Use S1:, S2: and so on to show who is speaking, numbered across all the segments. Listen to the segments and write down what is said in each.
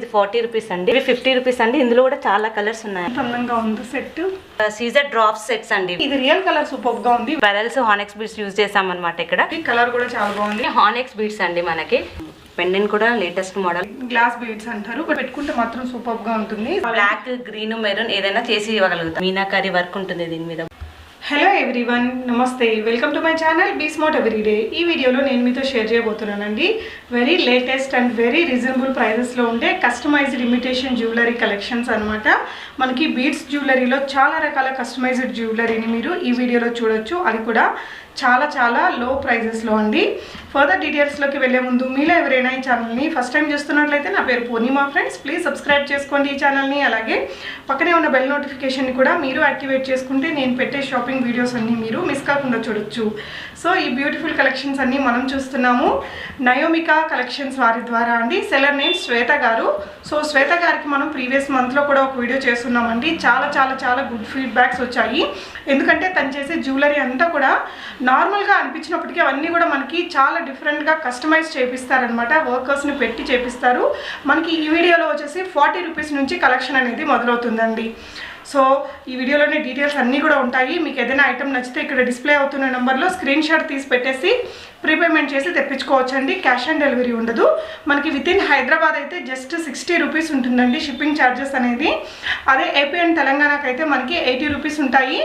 S1: ఇది 40 రూపీస్ అండి. ఇవి 50 రూపీస్ అండి. ఇందులో కూడా చాలా కలర్స్ ఉన్నాయి.
S2: అందంగా ఉంది సెట్.
S1: సీజర్ డ్రాప్ సెట్స్ అండి.
S2: ఇది రియల్ కలర్ సూపర్ గా ఉంది.
S1: బెరల్స్ హానెక్స్ బీడ్స్ యూజ్ చేసాం అనమాట. ఇక్కడ
S2: ఈ కలర్ కూడా చాలా బాగుంది.
S1: హానెక్స్ బీడ్స్ అండి. మనకి పెండెంట్ కూడా లేటెస్ట్ మోడల్.
S2: గ్లాస్ బీడ్స్ అంటారు. పెట్టుకుంటే మాత్రం సూపర్ గా ఉంటుంది.
S1: బ్లాక్, గ్రీన్, మెరూన్ ఏదైనా చేసి ఇవ్వగలుగుతాం. మీనాకారి వర్క్ ఉంటుంది దీని మీద.
S2: హలో ఎవ్రీవన్, నమస్తే, welcome to my channel be smart everyday. ఈ వీడియోలో నేను మీతో షేర్ చేయబోతున్నానండి very latest and very reasonable ప్రైజెస్లో ఉండే కస్టమైజ్డ్ ఇమిటేషన్ జ్యువెలరీ కలెక్షన్స్ అనమాట. మనకి బీడ్స్ జ్యువెలరీలో చాలా రకాల కస్టమైజ్డ్ జ్యువెలరీని మీరు ఈ వీడియోలో చూడొచ్చు. అది కూడా చాలా లో ప్రైజెస్లో అండి. ఫర్దర్ డీటెయిల్స్లోకి వెళ్ళే ముందు మీలో ఎవరైనా ఈ ఛానల్ని ఫస్ట్ టైం చూస్తున్నట్లయితే నా పేరు పూర్ణిమ ఫ్రెండ్స్, ప్లీజ్ సబ్స్క్రైబ్ చేసుకోండి ఈ ఛానల్ని. అలాగే పక్కనే ఉన్న బెల్ నోటిఫికేషన్ని కూడా మీరు యాక్టివేట్ చేసుకుంటే నేను పెట్టే షాపింగ్ వీడియోస్ అన్నీ మీరు మిస్ కాకుండా చూడొచ్చు. సో ఈ బ్యూటిఫుల్ కలెక్షన్స్ అన్నీ మనం చూస్తున్నాము నయోమికా కలెక్షన్స్ వారి ద్వారా అండి. సెల్లర్ నేమ్ శ్వేత గారు. సో శ్వేత గారికి మనం ప్రీవియస్ మంత్లో కూడా ఒక వీడియో చేస్తున్నామండి. చాలా గుడ్ ఫీడ్బ్యాక్స్ వచ్చాయి. ఎందుకంటే తను చేసే జ్యువెలరీ అంతా కూడా నార్మల్గా అనిపించినప్పటికీ అవన్నీ కూడా మనకి చాలా డిఫరెంట్గా కస్టమైజ్ చేపిస్తారనమాట. వర్కర్స్ని పెట్టి చేపిస్తారు. మనకి ఈ వీడియోలో వచ్చేసి 40 రూపీస్ నుంచి కలెక్షన్ అనేది మొదలవుతుందండి. సో ఈ వీడియోలోనే డీటెయిల్స్ అన్నీ కూడా ఉంటాయి. మీకు ఏదైనా ఐటమ్ నచ్చితే ఇక్కడ డిస్ప్లే అవుతున్న నెంబర్లో స్క్రీన్ షాట్ తీసి పెట్టేసి ప్రీపేమెంట్ చేసి తెప్పించుకోవచ్చండి. క్యాష్ ఆన్ డెలివరీ ఉండదు. మనకి విత్ ఇన్ హైదరాబాద్ అయితే జస్ట్ 60 రూపీస్ ఉంటుందండి షిప్పింగ్ ఛార్జెస్ అనేది. అదే ఏపీ అండ్ తెలంగాణకి అయితే మనకి 80 రూపీస్ ఉంటాయి.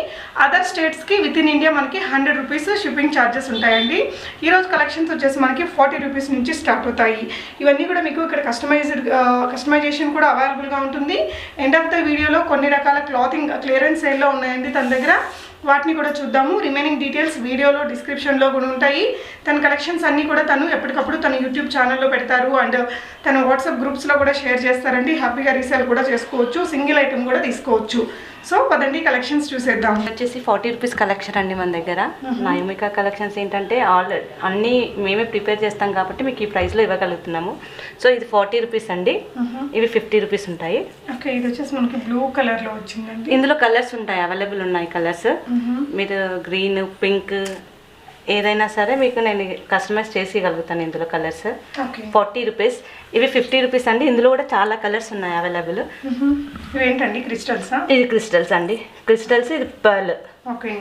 S2: అదర్ స్టేట్స్కి విత్ ఇన్ ఇండియా మనకి 100 రూపీస్ షిప్పింగ్ ఛార్జెస్ ఉంటాయండి. ఈరోజు కలెక్షన్స్ వచ్చేసి మనకి 40 రూపీస్ నుంచి స్టార్ట్ అవుతాయి. ఇవన్నీ కూడా మీకు ఇక్కడ కస్టమైజేషన్ కూడా అవైలబుల్గా ఉంటుంది. ఎండ్ ఆఫ్ ద వీడియోలో కొన్ని రకాల క్లాతింగ్ క్లియరెన్స్ సేల్లో ఉన్నాయండి తన దగ్గర. వాటిని కూడా చూద్దాము. రిమైనింగ్ డీటెయిల్స్ వీడియోలో డిస్క్రిప్షన్లో కూడా ఉంటాయి. తన కలెక్షన్స్ అన్నీ కూడా తను ఎప్పటికప్పుడు తన యూట్యూబ్ ఛానల్లో పెడతారు అండ్ తన వాట్సాప్ గ్రూప్స్లో కూడా షేర్ చేస్తారండి. హ్యాపీగా రీసేల్ కూడా చేసుకోవచ్చు. సింగిల్ ఐటమ్ కూడా తీసుకోవచ్చు. సో పదండి కలెక్షన్స్ చూసేద్దాం.
S1: వచ్చేసి 40 రూపీస్ కలెక్షన్ అండి మన దగ్గర. నయోమికా కలెక్షన్స్ ఏంటంటే అన్నీ మేమే ప్రిపేర్ చేస్తాం కాబట్టి మీకు ఈ ప్రైస్లో ఇవ్వగలుగుతున్నాము. సో ఇది 40 రూపీస్ అండి. ఇవి 50 రూపీస్ ఉంటాయి.
S2: ఓకే, ఇది వచ్చేసి మనకి బ్లూ కలర్లో వచ్చిందండి.
S1: ఇందులో కలర్స్ ఉంటాయి, అవైలబుల్ ఉన్నాయి కలర్స్. మీరు గ్రీన్, పింక్ ఏదైనా సరే మీకు నేను కస్టమైజ్ చేసి ఇవ్వగలుగుతాను. ఇందులో కలర్స్ 40 రూపీస్. ఇవి 50 రూపీస్ అండి. ఇందులో కూడా చాలా కలర్స్ ఉన్నాయి అవైలబుల్.
S2: ఇవేంటండి క్రిస్టల్సా?
S1: ఇది క్రిస్టల్స్ అండి. క్రిస్టల్స్, ఇది పర్ల్.
S2: ఓకే,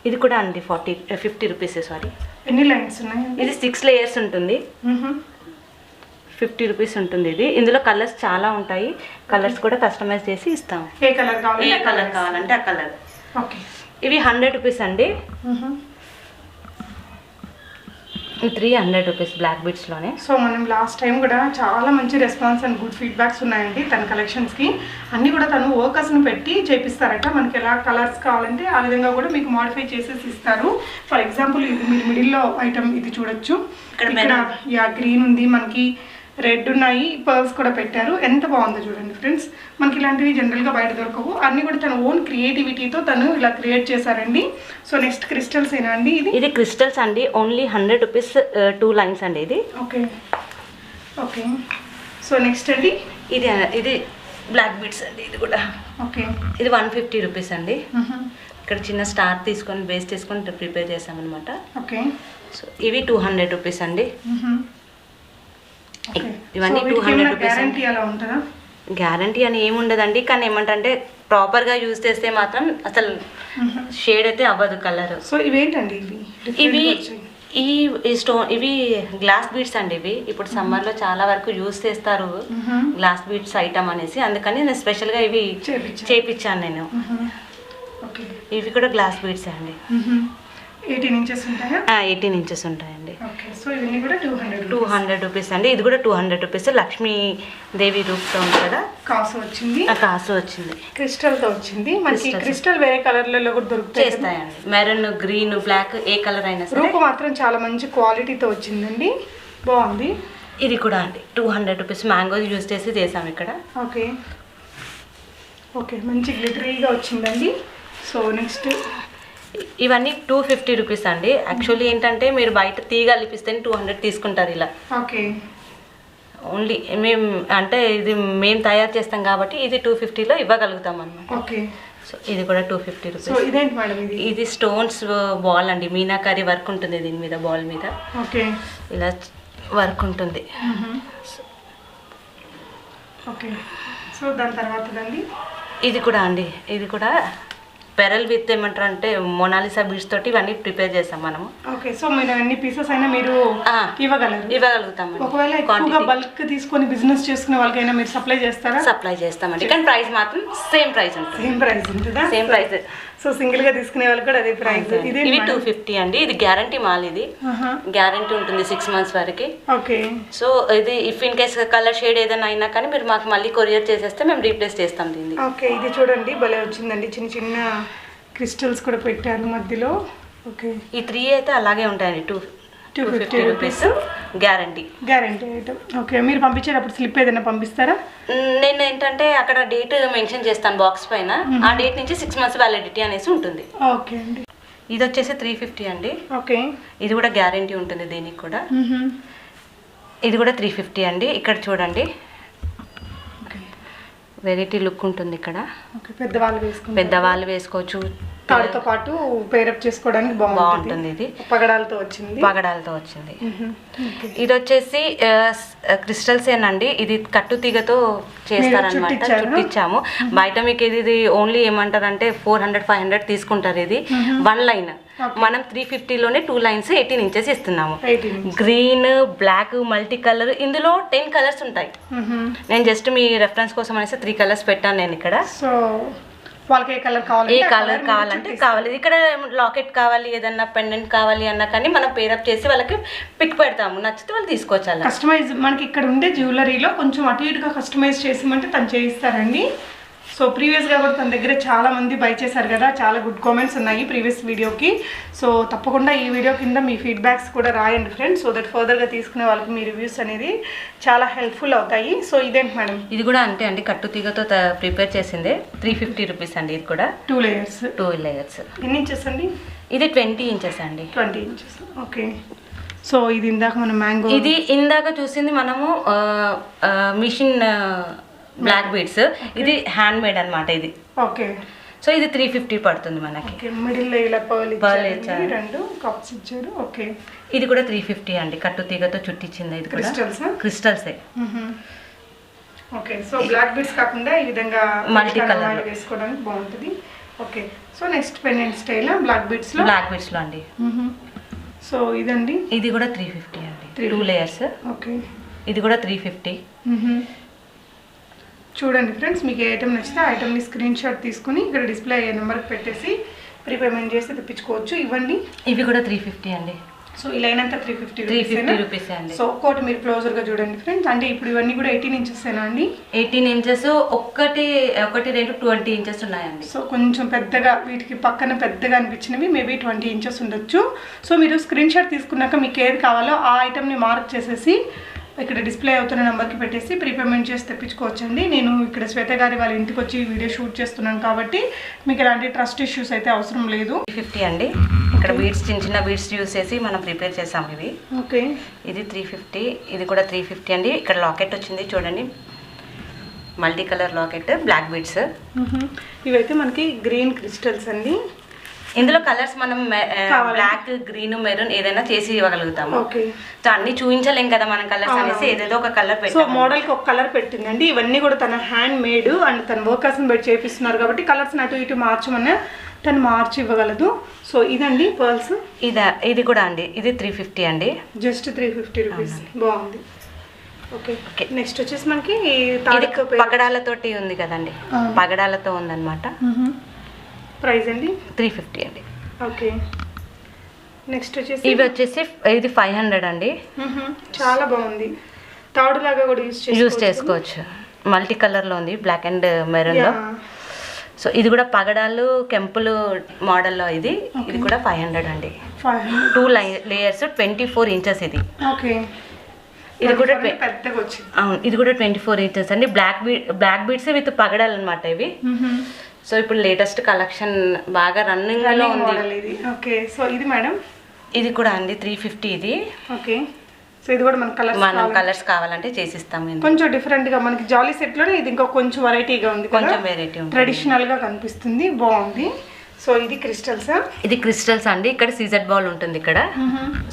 S1: ఇది కూడా అండి 50 రూపీస్. సారీ,
S2: ఎన్ని లైన్స్ ఉన్నాయి?
S1: ఇది 6 లేయర్స్ ఉంటుంది. 50 రూపీస్ ఉంటుంది ఇది. ఇందులో కలర్స్ చాలా ఉంటాయి. కలర్స్ కూడా కస్టమైజ్ చేసి ఇస్తాం.
S2: ఏ కలర్ కావాలి?
S1: ఏ కలర్ కావాలంటే ఆ కలర్.
S2: ఓకే,
S1: ఇవి 100 రూపీస్ అండి. 300 రూపీస్ బ్లాక్ బీడ్స్లోనే.
S2: సో మనం లాస్ట్ టైం కూడా చాలా మంచి రెస్పాన్స్ అండ్ గుడ్ ఫీడ్బ్యాక్స్ ఉన్నాయండి తన కలెక్షన్స్కి. అన్నీ కూడా తను వర్కర్స్ని పెట్టి చేపిస్తారట. మనకి ఎలా కలర్స్ కావాలంటే ఆ విధంగా కూడా మీకు మోడిఫై చేసేసి ఇస్తారు. ఫర్ ఎగ్జాంపుల్ ఇది మీరు మిడిల్లో ఐటమ్ ఇది చూడొచ్చు. ఇక్కడ గ్రీన్ ఉంది, మనకి రెడ్ ఉన్నాయి, పర్ల్స్ కూడా పెట్టారు. ఎంత బాగుందో చూడండి ఫ్రెండ్స్. మనకి ఇలాంటివి జనరల్గా బయట దొరకవు. అన్నీ కూడా తన ఓన్ క్రియేటివిటీతో తను ఇలా క్రియేట్ చేశారండి. సో నెక్స్ట్ క్రిస్టల్స్ ఏనా అండి? ఇది
S1: క్రిస్టల్స్ అండి. ఓన్లీ 100 రూపీస్ 2 లైన్స్ అండి ఇది.
S2: ఓకే. సో నెక్స్ట్ అండి
S1: ఇది బ్లాక్ బీడ్స్ అండి. ఇది కూడా
S2: ఓకే.
S1: ఇది 150 రూపీస్ అండి. ఇక్కడ చిన్న స్టార్ తీసుకొని బేస్ తీసుకొని ప్రిపేర్ చేసామన్నమాట.
S2: ఓకే.
S1: సో ఇవి 200 రూపీస్ అండి. ఇవన్నీ 200 రూపీస్. గ్యారంటీ అని ఏముండదండి. కానీ ఏమంటే ప్రాపర్గా యూజ్ చేస్తే మాత్రం అసలు షేడ్ అయితే అవ్వదు కలర్.
S2: సో ఇవేంటండి?
S1: ఇవి ఇవి గ్లాస్ బీడ్స్ అండి. ఇవి ఇప్పుడు సమ్మర్లో చాలా వరకు యూజ్ చేస్తారు గ్లాస్ బీడ్స్ ఐటమ్ అనేసి. అందుకని నేను స్పెషల్గా ఇవి చేపించాను నేను. ఇవి కూడా గ్లాస్ బీడ్స్ అండి.
S2: 18 ఇంచెస్ ఉంటాయా?
S1: 18 ఇంచెస్ ఉంటాయండి.
S2: సో ఇవన్నీ కూడా
S1: 200 రూపీస్ అండి. ఇది కూడా 200 రూపీస్. లక్ష్మీదేవి రూప్తో ఉంది కదా.
S2: కాసు వచ్చింది.
S1: కాసు వచ్చింది.
S2: క్రిస్టల్తో వచ్చింది. మనకి క్రిస్టల్ వేరే కలర్లలో కూడా
S1: దొరుకుతాయండి. మెరూన్, గ్రీన్, బ్లాక్ ఏ కలర్ అయినా సరే.
S2: రూపు మాత్రం చాలా మంచి క్వాలిటీతో వచ్చిందండి. బాగుంది.
S1: ఇది కూడా అండి 200 రూపీస్. మ్యాంగోస్ యూజ్ చేసి చేసాం ఇక్కడ.
S2: ఓకే, మంచి గ్లిటరీగా వచ్చిందండి. సో నెక్స్ట్
S1: ఇవన్నీ 250 రూపీస్ అండి. యాక్చువల్లీ ఏంటంటే మీరు బయట తీగ అలిపిస్తే 200 తీసుకుంటారు ఇలా.
S2: ఓకే.
S1: ఓన్లీ మేము అంటే ఇది మేము తయారు చేస్తాం కాబట్టి ఇది 250లో ఇవ్వగలుగుతాం అన్నమాట.
S2: ఓకే.
S1: సో ఇది కూడా 250 రూపీస్.
S2: సో ఇదేంటి మేడం?
S1: ఇది స్టోన్స్ బాల్ అండి. మీనాకారి వర్క్ ఉంటుంది దీని మీద. బాల్ మీద ఇలా వర్క్ ఉంటుంది.
S2: ఓకే. సో దాని తర్వాతదండి
S1: ఇది కూడా అండి, ఇది కూడా పెరల్ విత్ ఏమంటారు అంటే మొనాలిసా బీడ్స్ తోటి ఇవన్నీ ప్రిపేర్ చేస్తాం మనము.
S2: ఓకే. సో మీరు ఎన్ని పీసెస్ అయినా మీరు ఇవ్వగలుగుతాం. ఒకవేళ ఎక్కువగా బల్క్ తీసుకొని బిజినెస్ చేసుకునే వాళ్ళకైనా మీరు సప్లై చేస్తారా?
S1: సప్లై చేస్తామండి, కానీ ప్రైస్ మాత్రం సేమ్ ప్రైస్ ఉంటుంది. Same price.
S2: సో సింగిల్ గా తీసుకునే వాళ్ళకి కూడా అదే ప్రైస్.
S1: ఇవి 250 అండి. ఇది గ్యారంటీ మాల్, ఇది గ్యారంటీ ఉంటుంది 6 months వరకు.
S2: ఓకే.
S1: సో ఇది if in case colour shade ఏదైనా అయినా కానీ మీరు మాకు మళ్ళీ కొరియర్ చేసేస్తే మేము రీప్లేస్ చేస్తాం దీన్ని.
S2: ఓకే. ఇది చూడండి భలే వచ్చిందండి, చిన్న చిన్న క్రిస్టల్స్ కూడా పెట్టారు మధ్యలో. ఓకే.
S1: ఈ 3 అయితే అలాగే ఉంటాయండి. 250 రూపీస్ గ్యారంటీ
S2: ఐటమ్. ఓకే. మీరు పంపించేటప్పుడు స్లిప్ ఏదైనా పంపిస్తారా?
S1: నేను ఏంటంటే అక్కడ డేట్ మెన్షన్ చేస్తాను బాక్స్ పైన, ఆ డేట్ నుంచి 6 months వ్యాలిడిటీ అనేసి ఉంటుంది.
S2: ఓకే అండి.
S1: ఇది వచ్చేసి 350 అండి.
S2: ఓకే.
S1: ఇది కూడా గ్యారంటీ ఉంటుంది దీనికి కూడా. ఇది కూడా 350 అండి. ఇక్కడ చూడండి వెరైటీ లుక్ ఉంటుంది ఇక్కడ. పెద్దవాళ్ళు వేసుకోవచ్చు,
S2: తాడుతో పాటు పేరప్ చేసుకోవడానికి బాగుంటుంది.
S1: ఇది
S2: పగడాలతో
S1: వచ్చింది. ఇది వచ్చేసి క్రిస్టల్స్ ఏనండి, ఇది కట్టు తీగతో చేస్తారనమాట, చుట్టించాము. బయట మీకు ఇది ఓన్లీ ఏమంటారంటే 400-500 తీసుకుంటారు. ఇది 1 లైన్, మనం 350లోనే 2 lines 18 inches ఇస్తున్నాము. గ్రీన్, బ్లాక్, మల్టీ కలర్, ఇందులో 10 కలర్స్ ఉంటాయి. నేను జస్ట్ మీ రెఫరెన్స్ కోసం అనేసి 3 కలర్స్ పెట్టాను నేను ఇక్కడ.
S2: సో వాళ్ళకి ఏ కలర్
S1: కావాలంటే కావాలి. ఇక్కడ లాకెట్ కావాలి, ఏదన్నా పెండెంట్ కావాలి అన్నా కానీ మనం పేరప్ చేసి వాళ్ళకి పిక్ పెడతాము, నచ్చితే వాళ్ళు తీసుకోవచ్చు. అలా
S2: కస్టమైజ్ మనకి ఇక్కడ ఉండే జ్యువెలరీలో కొంచెం అటు ఇటుగా కస్టమైజ్ చేసిమంటే తను చేయిస్తారండి. సో ప్రీవియస్గా కూడా తన దగ్గర చాలా మంది బై చేశారు కదా, చాలా గుడ్ కామెంట్స్ ఉన్నాయి ప్రీవియస్ వీడియోకి. సో తప్పకుండా ఈ వీడియో కింద మీ ఫీడ్బ్యాక్స్ కూడా రాయండి ఫ్రెండ్స్, సో దట్ ఫర్దర్గా తీసుకునే వాళ్ళకి మీ రివ్యూస్ అనేది చాలా హెల్ప్ఫుల్ అవుతాయి. సో ఇదేంటి మేడం?
S1: ఇది కూడా అంతే అండి, కట్టు తీగతో ప్రిపేర్ చేసిందే. 350 రూపీస్ అండి. ఇది కూడా
S2: 2 layers. ఎన్ని ఇంచెస్ అండి?
S1: ఇది 20 inches అండి.
S2: 20 inches. ఓకే. సో ఇది ఇందాక మనం మ్యాంగో,
S1: ఇది ఇందాక చూసింది మనము మిషన్ బ్లాక్ బీడ్స్, ఇది హ్యాండ్ మేడ్ అనమాట ఇది.
S2: ఓకే.
S1: సో ఇది 350 పడుతుంది మనకి.
S2: మిడిల్ ఇలా పర్ల్ ఇచ్చారు, 2 కప్స్ ఇచ్చారు. ఓకే.
S1: ఇది కూడా 350 అండి, కట్టు తీగతో చుట్టించింది. ఇది క్రిస్టల్సే.
S2: ఓకే. సో బ్లాక్ బీడ్స్ కాకుండా ఈ విధంగా
S1: మల్టీ కలర్
S2: వేసుకోవడానికి బాగుంటుంది. Okay. So next pendant style black beads లో అండి. సో ఇదండి,
S1: ఇది కూడా 350 అండి, 2 layers.
S2: ఓకే.
S1: ఇది కూడా 350.
S2: చూడండి ఫ్రెండ్స్, మీకు ఏ ఐటమ్ నచ్చితే ఆ ఐటమ్ని స్క్రీన్ షాట్ తీసుకుని ఇక్కడ డిస్ప్లే అయ్యే నెంబర్కి పెట్టేసి ప్రీపేమెంట్ చేసి తెప్పించుకోవచ్చు. ఇవ్వండి,
S1: ఇవి కూడా 350 అండి.
S2: సో ఇలా అయినంత
S1: 350 రూపీస్ అండి.
S2: సో ఒక్కటి మీరు క్లోజర్గా చూడండి ఫ్రెండ్స్. అంటే ఇప్పుడు ఇవన్నీ కూడా 18 inches అండి.
S1: 18 inches, ఒకటి 2 20 inches ఉన్నాయండి.
S2: సో కొంచెం పెద్దగా, వీటికి పక్కన పెద్దగా అనిపించినవి మేబీ 20 inches ఉండొచ్చు. సో మీరు స్క్రీన్ షాట్ తీసుకున్నాక మీకు ఏది కావాలో ఆ ఐటమ్ని మార్క్ చేసేసి ఇక్కడ డిస్ప్లే అవుతున్న నెంబర్కి పెట్టేసి ప్రీపేమెంట్ చేసి తెప్పించుకోవచ్చండి. నేను ఇక్కడ శ్వేత గారి వాళ్ళ ఇంటికి వచ్చి వీడియో షూట్ చేస్తున్నాను కాబట్టి మీకు ఎలాంటి ట్రస్ట్ ఇష్యూస్ అయితే అవసరం లేదు.
S1: 350 అండి. ఇక్కడ బీడ్స్, చిన్న బీడ్స్ యూస్ చేసి మనం ప్రిపేర్ చేసాం ఇవి.
S2: ఓకే.
S1: ఇది 350, ఇది కూడా 350 అండి. ఇక్కడ లాకెట్ వచ్చింది చూడండి, multi colour locket, black beads.
S2: ఇవైతే మనకి గ్రీన్ క్రిస్టల్స్ అండి.
S1: ఇందులో కలర్స్ మనం బ్లాక్, గ్రీన్, మెరూన్ ఏదైనా చేసి ఇవ్వగలుగుతాము. సో అన్ని చూపించలేం కదా మనం కలర్స్ అనేసి ఏదేదో ఒక కలర్ పెట్టి,
S2: సో మోడల్ కి ఒక కలర్ పెట్టిందండి. ఇవన్నీ కూడా తన హ్యాండ్ మేడ్ అండ్ తన వర్కర్స్ బట్టి చేపిస్తున్నారు కాబట్టి కలర్స్ అటు ఇటు మార్చమన్నా తను మార్చి ఇవ్వగలదు. సో ఇదండి పర్ల్స్.
S1: ఇది కూడా అండి, ఇది 350 అండి,
S2: జస్ట్ 350 రూపీస్. బాగుంది. ఓకే. నెక్స్ట్ వచ్చేసి మనకి
S1: పగడాలతోటి ఉంది కదండి, పగడాలతో ఉందన్నమాట.
S2: ప్రైస్ అండి
S1: 350 అండి.
S2: ఓకే. నెక్స్ట్ వచ్చేసి
S1: ఇవి వచ్చేసి ఇది 500 అండి.
S2: చాలా బాగుంది, తాడులాగా కూడా యూజ్ చేసుకోవచ్చు.
S1: మల్టీ కలర్లో ఉంది, బ్లాక్ అండ్ మెరూన్లో. సో ఇది కూడా పగడాలు, కెంపులు మోడల్లో. ఇది కూడా 500 అండి. 2 layers, 24 inches ఇది.
S2: ఓకే.
S1: ఇది కూడా
S2: పెద్దగా వచ్చింది.
S1: అవును, ఇది కూడా 24 inches అండి. బ్లాక్ బీడ్స్ విత్ పగడాలు అనమాట ఇవి. సో ఇప్పుడు లేటెస్ట్ కలెక్షన్ బాగా రన్నింగ్ లో ఉంది.
S2: ఓకే. సో ఇది మేడం,
S1: ఇది కూడా అండి 350 ఇది.
S2: ఓకే. సో ఇది కూడా మన
S1: కలర్స్ కావాలంటే చేసిస్తాము.
S2: కొంచెం డిఫరెంట్ గా మనకి జాలీ సెట్ లోనే ఇది ఇంకా కొంచెం వెరైటీగా ఉంది,
S1: కొంచెం వెరైటీ ఉంది,
S2: ట్రెడిషనల్ గా కనిపిస్తుంది, బాగుంది. సో ఇది క్రిస్టల్స్.
S1: ఇది క్రిస్టల్స్ అండి. ఇక్కడ సీజెడ్ బాల్ ఉంటుంది ఇక్కడ.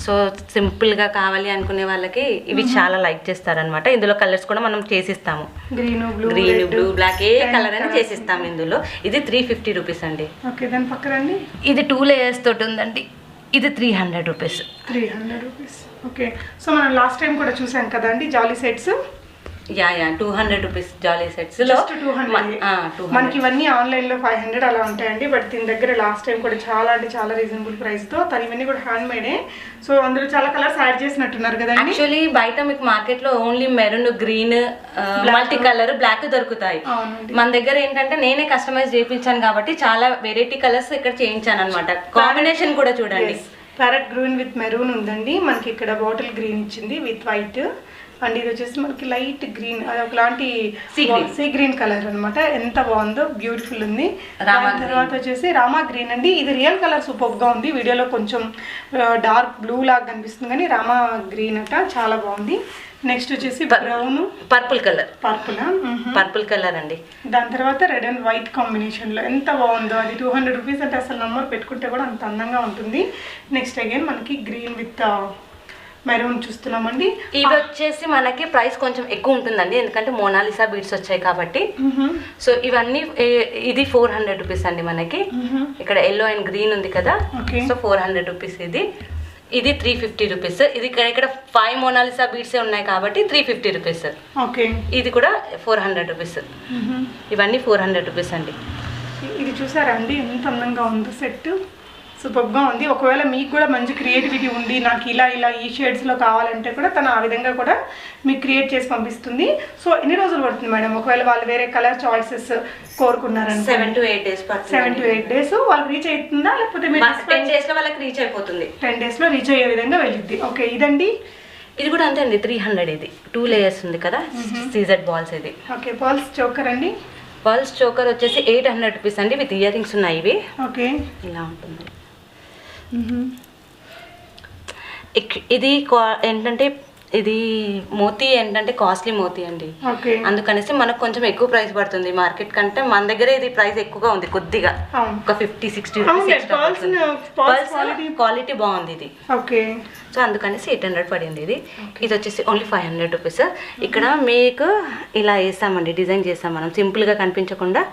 S1: సో సింపుల్ గా కావాలి అనుకునే వాళ్ళకి ఇవి చాలా లైక్ చేస్తారనమాట. ఇందులో కలర్స్ కూడా మనం చేసిస్తాము.
S2: గ్రీన్
S1: బ్లూ బ్లాక్ ఏ కలర్ అయినా చేసిస్తాము ఇందులో. ఇది 350 రూపీస్ అండి.
S2: ఓకే, దాని పక్కనండి
S1: ఇది 2 లేయర్స్ తోటి ఉందండి. ఇది 300 రూపీస్.
S2: 300 రూపీస్. ఓకే, సో మనం లాస్ట్ టైం కూడా చూసాం కదండి జాలీ సెట్స్.
S1: 200 రూపీస్ జాలీ సెట్స్ లో
S2: 200. మనకి ఇవన్నీ ఆన్లైన్ లో 500 అలా ఉంటాయండి. బట్ దీని దగ్గర లాస్ట్ టైం కూడా చాలా అంటే చాలా రీజనబుల్ ప్రైస్ తో తను ఇవన్నీ కూడా హ్యాండ్ మేడే. సో అందులో చాలా కలర్స్ యాడ్ చేసినట్టున్నారు కదండి.
S1: యాక్చువల్లీ బయట మీకు మార్కెట్ లో only maroon, green, multi colour, black దొరుకుతాయి. మన దగ్గర ఏంటంటే నేనే కస్టమైజ్ చేయించాను కాబట్టి చాలా వెరైటీ కలర్స్ ఇక్కడ చేయించాను అనమాట. కాంబినేషన్ కూడా చూడండి.
S2: ప్యారెట్ గ్రీన్ విత్ మెరూన్ ఉందండి. మనకి ఇక్కడ బాటిల్ గ్రీన్ ఇచ్చింది విత్ వైట్. అండ్ ఇది వచ్చేసి మనకి లైట్ గ్రీన్, అది ఒకలాంటి సీ గ్రీన్ కలర్ అనమాట. ఎంత బాగుందో, బ్యూటిఫుల్ ఉంది. తర్వాత వచ్చేసి రామా గ్రీన్ అండి. ఇది రియల్ కలర్ సూపర్ గా ఉంది. వీడియోలో కొంచెం డార్క్ బ్లూ లాగా కనిపిస్తుంది కానీ రామా గ్రీన్ అట చాలా బాగుంది. నెక్స్ట్ వచ్చేసి brown,
S1: purple colour. Purple colour అండి.
S2: దాని తర్వాత రెడ్ అండ్ వైట్ కాంబినేషన్ లో ఎంత బాగుందో. అది 200 రూపీస్ అంటే అసలు నంబర్ పెట్టుకుంటే కూడా అంత అందంగా ఉంటుంది. నెక్స్ట్ అగైన్ మనకి గ్రీన్ విత్ మెరూన్ చూస్తున్నామండి.
S1: ఇవి వచ్చేసి మనకి ప్రైస్ కొంచెం ఎక్కువ ఉంటుందండి, ఎందుకంటే మోనాలిసా బీడ్స్ వచ్చాయి కాబట్టి. సో ఇవన్నీ ఇది 400 రూపీస్ అండి మనకి. ఇక్కడ ఎల్లో అండ్ గ్రీన్ ఉంది కదా, సో 400 రూపీస్. ఇది 350 రూపీస్. ఇది ఇక్కడ 5 మోనాలిసా బీడ్స్ ఉన్నాయి కాబట్టి 350 రూపీస్. ఇది కూడా 400 రూపీస్. ఇవన్నీ 400 రూపీస్ అండి.
S2: ఇది చూసారా అండి ఎంత అందంగా ఉందో సెట్, సూపర్గా ఉంది. ఒకవేళ మీకు కూడా మంచి క్రియేటివిటీ ఉండి నాకు ఇలా ఈ షేడ్స్లో కావాలంటే కూడా తను ఆ విధంగా కూడా మీకు క్రియేట్ చేసి పంపిస్తుంది. సో ఎన్ని రోజులు పడుతుంది మేడం ఒకవేళ వాళ్ళు వేరే కలర్ చాయిసెస్ కోరుకున్నారంటే?
S1: 7 to 8 days.
S2: 7 to 8 days వాళ్ళకి రీచ్ అవుతుందా, లేకపోతే
S1: 10 days లో వాళ్ళకి రీచ్ అయిపోతుంది?
S2: 10 days లో రీచ్ అయ్యే విధంగా వెళ్ళిద్ది. ఓకే, ఇదండి.
S1: ఇది కూడా అంతే అండి, 300. ఇది 2 లేయర్స్ ఉంది కదా, సీజెడ్ బాల్స్. ఇది
S2: ఓకే, పర్ల్స్ చోకర్ అండి.
S1: పర్ల్స్ చోకర్ వచ్చేసి 800 రూపీస్ అండి. విత్ ఇయర్ రింగ్స్ ఉన్నాయి ఇవి.
S2: ఓకే,
S1: ఇలా ఉంటుంది. ఇది ఏంటంటే ఇది మోతీ ఏంటంటే కాస్ట్లీ మోతీ అండి. అందుకనేసి మనకు కొంచెం ఎక్కువ ప్రైస్ పడుతుంది మార్కెట్ కంటే. మన దగ్గర ఇది ప్రైస్ ఎక్కువగా ఉంది కొద్దిగా, ఒక 50-60 రూపీస్. క్వాలిటీ బాగుంది ఇది. సో అందుకనేసి 800 పడింది. ఇది వచ్చేసి ఓన్లీ 500 రూపీస్. ఇక్కడ మీకు ఇలా వేసామండి, డిజైన్ చేసాం మనం సింపుల్ గా కనిపించకుండా.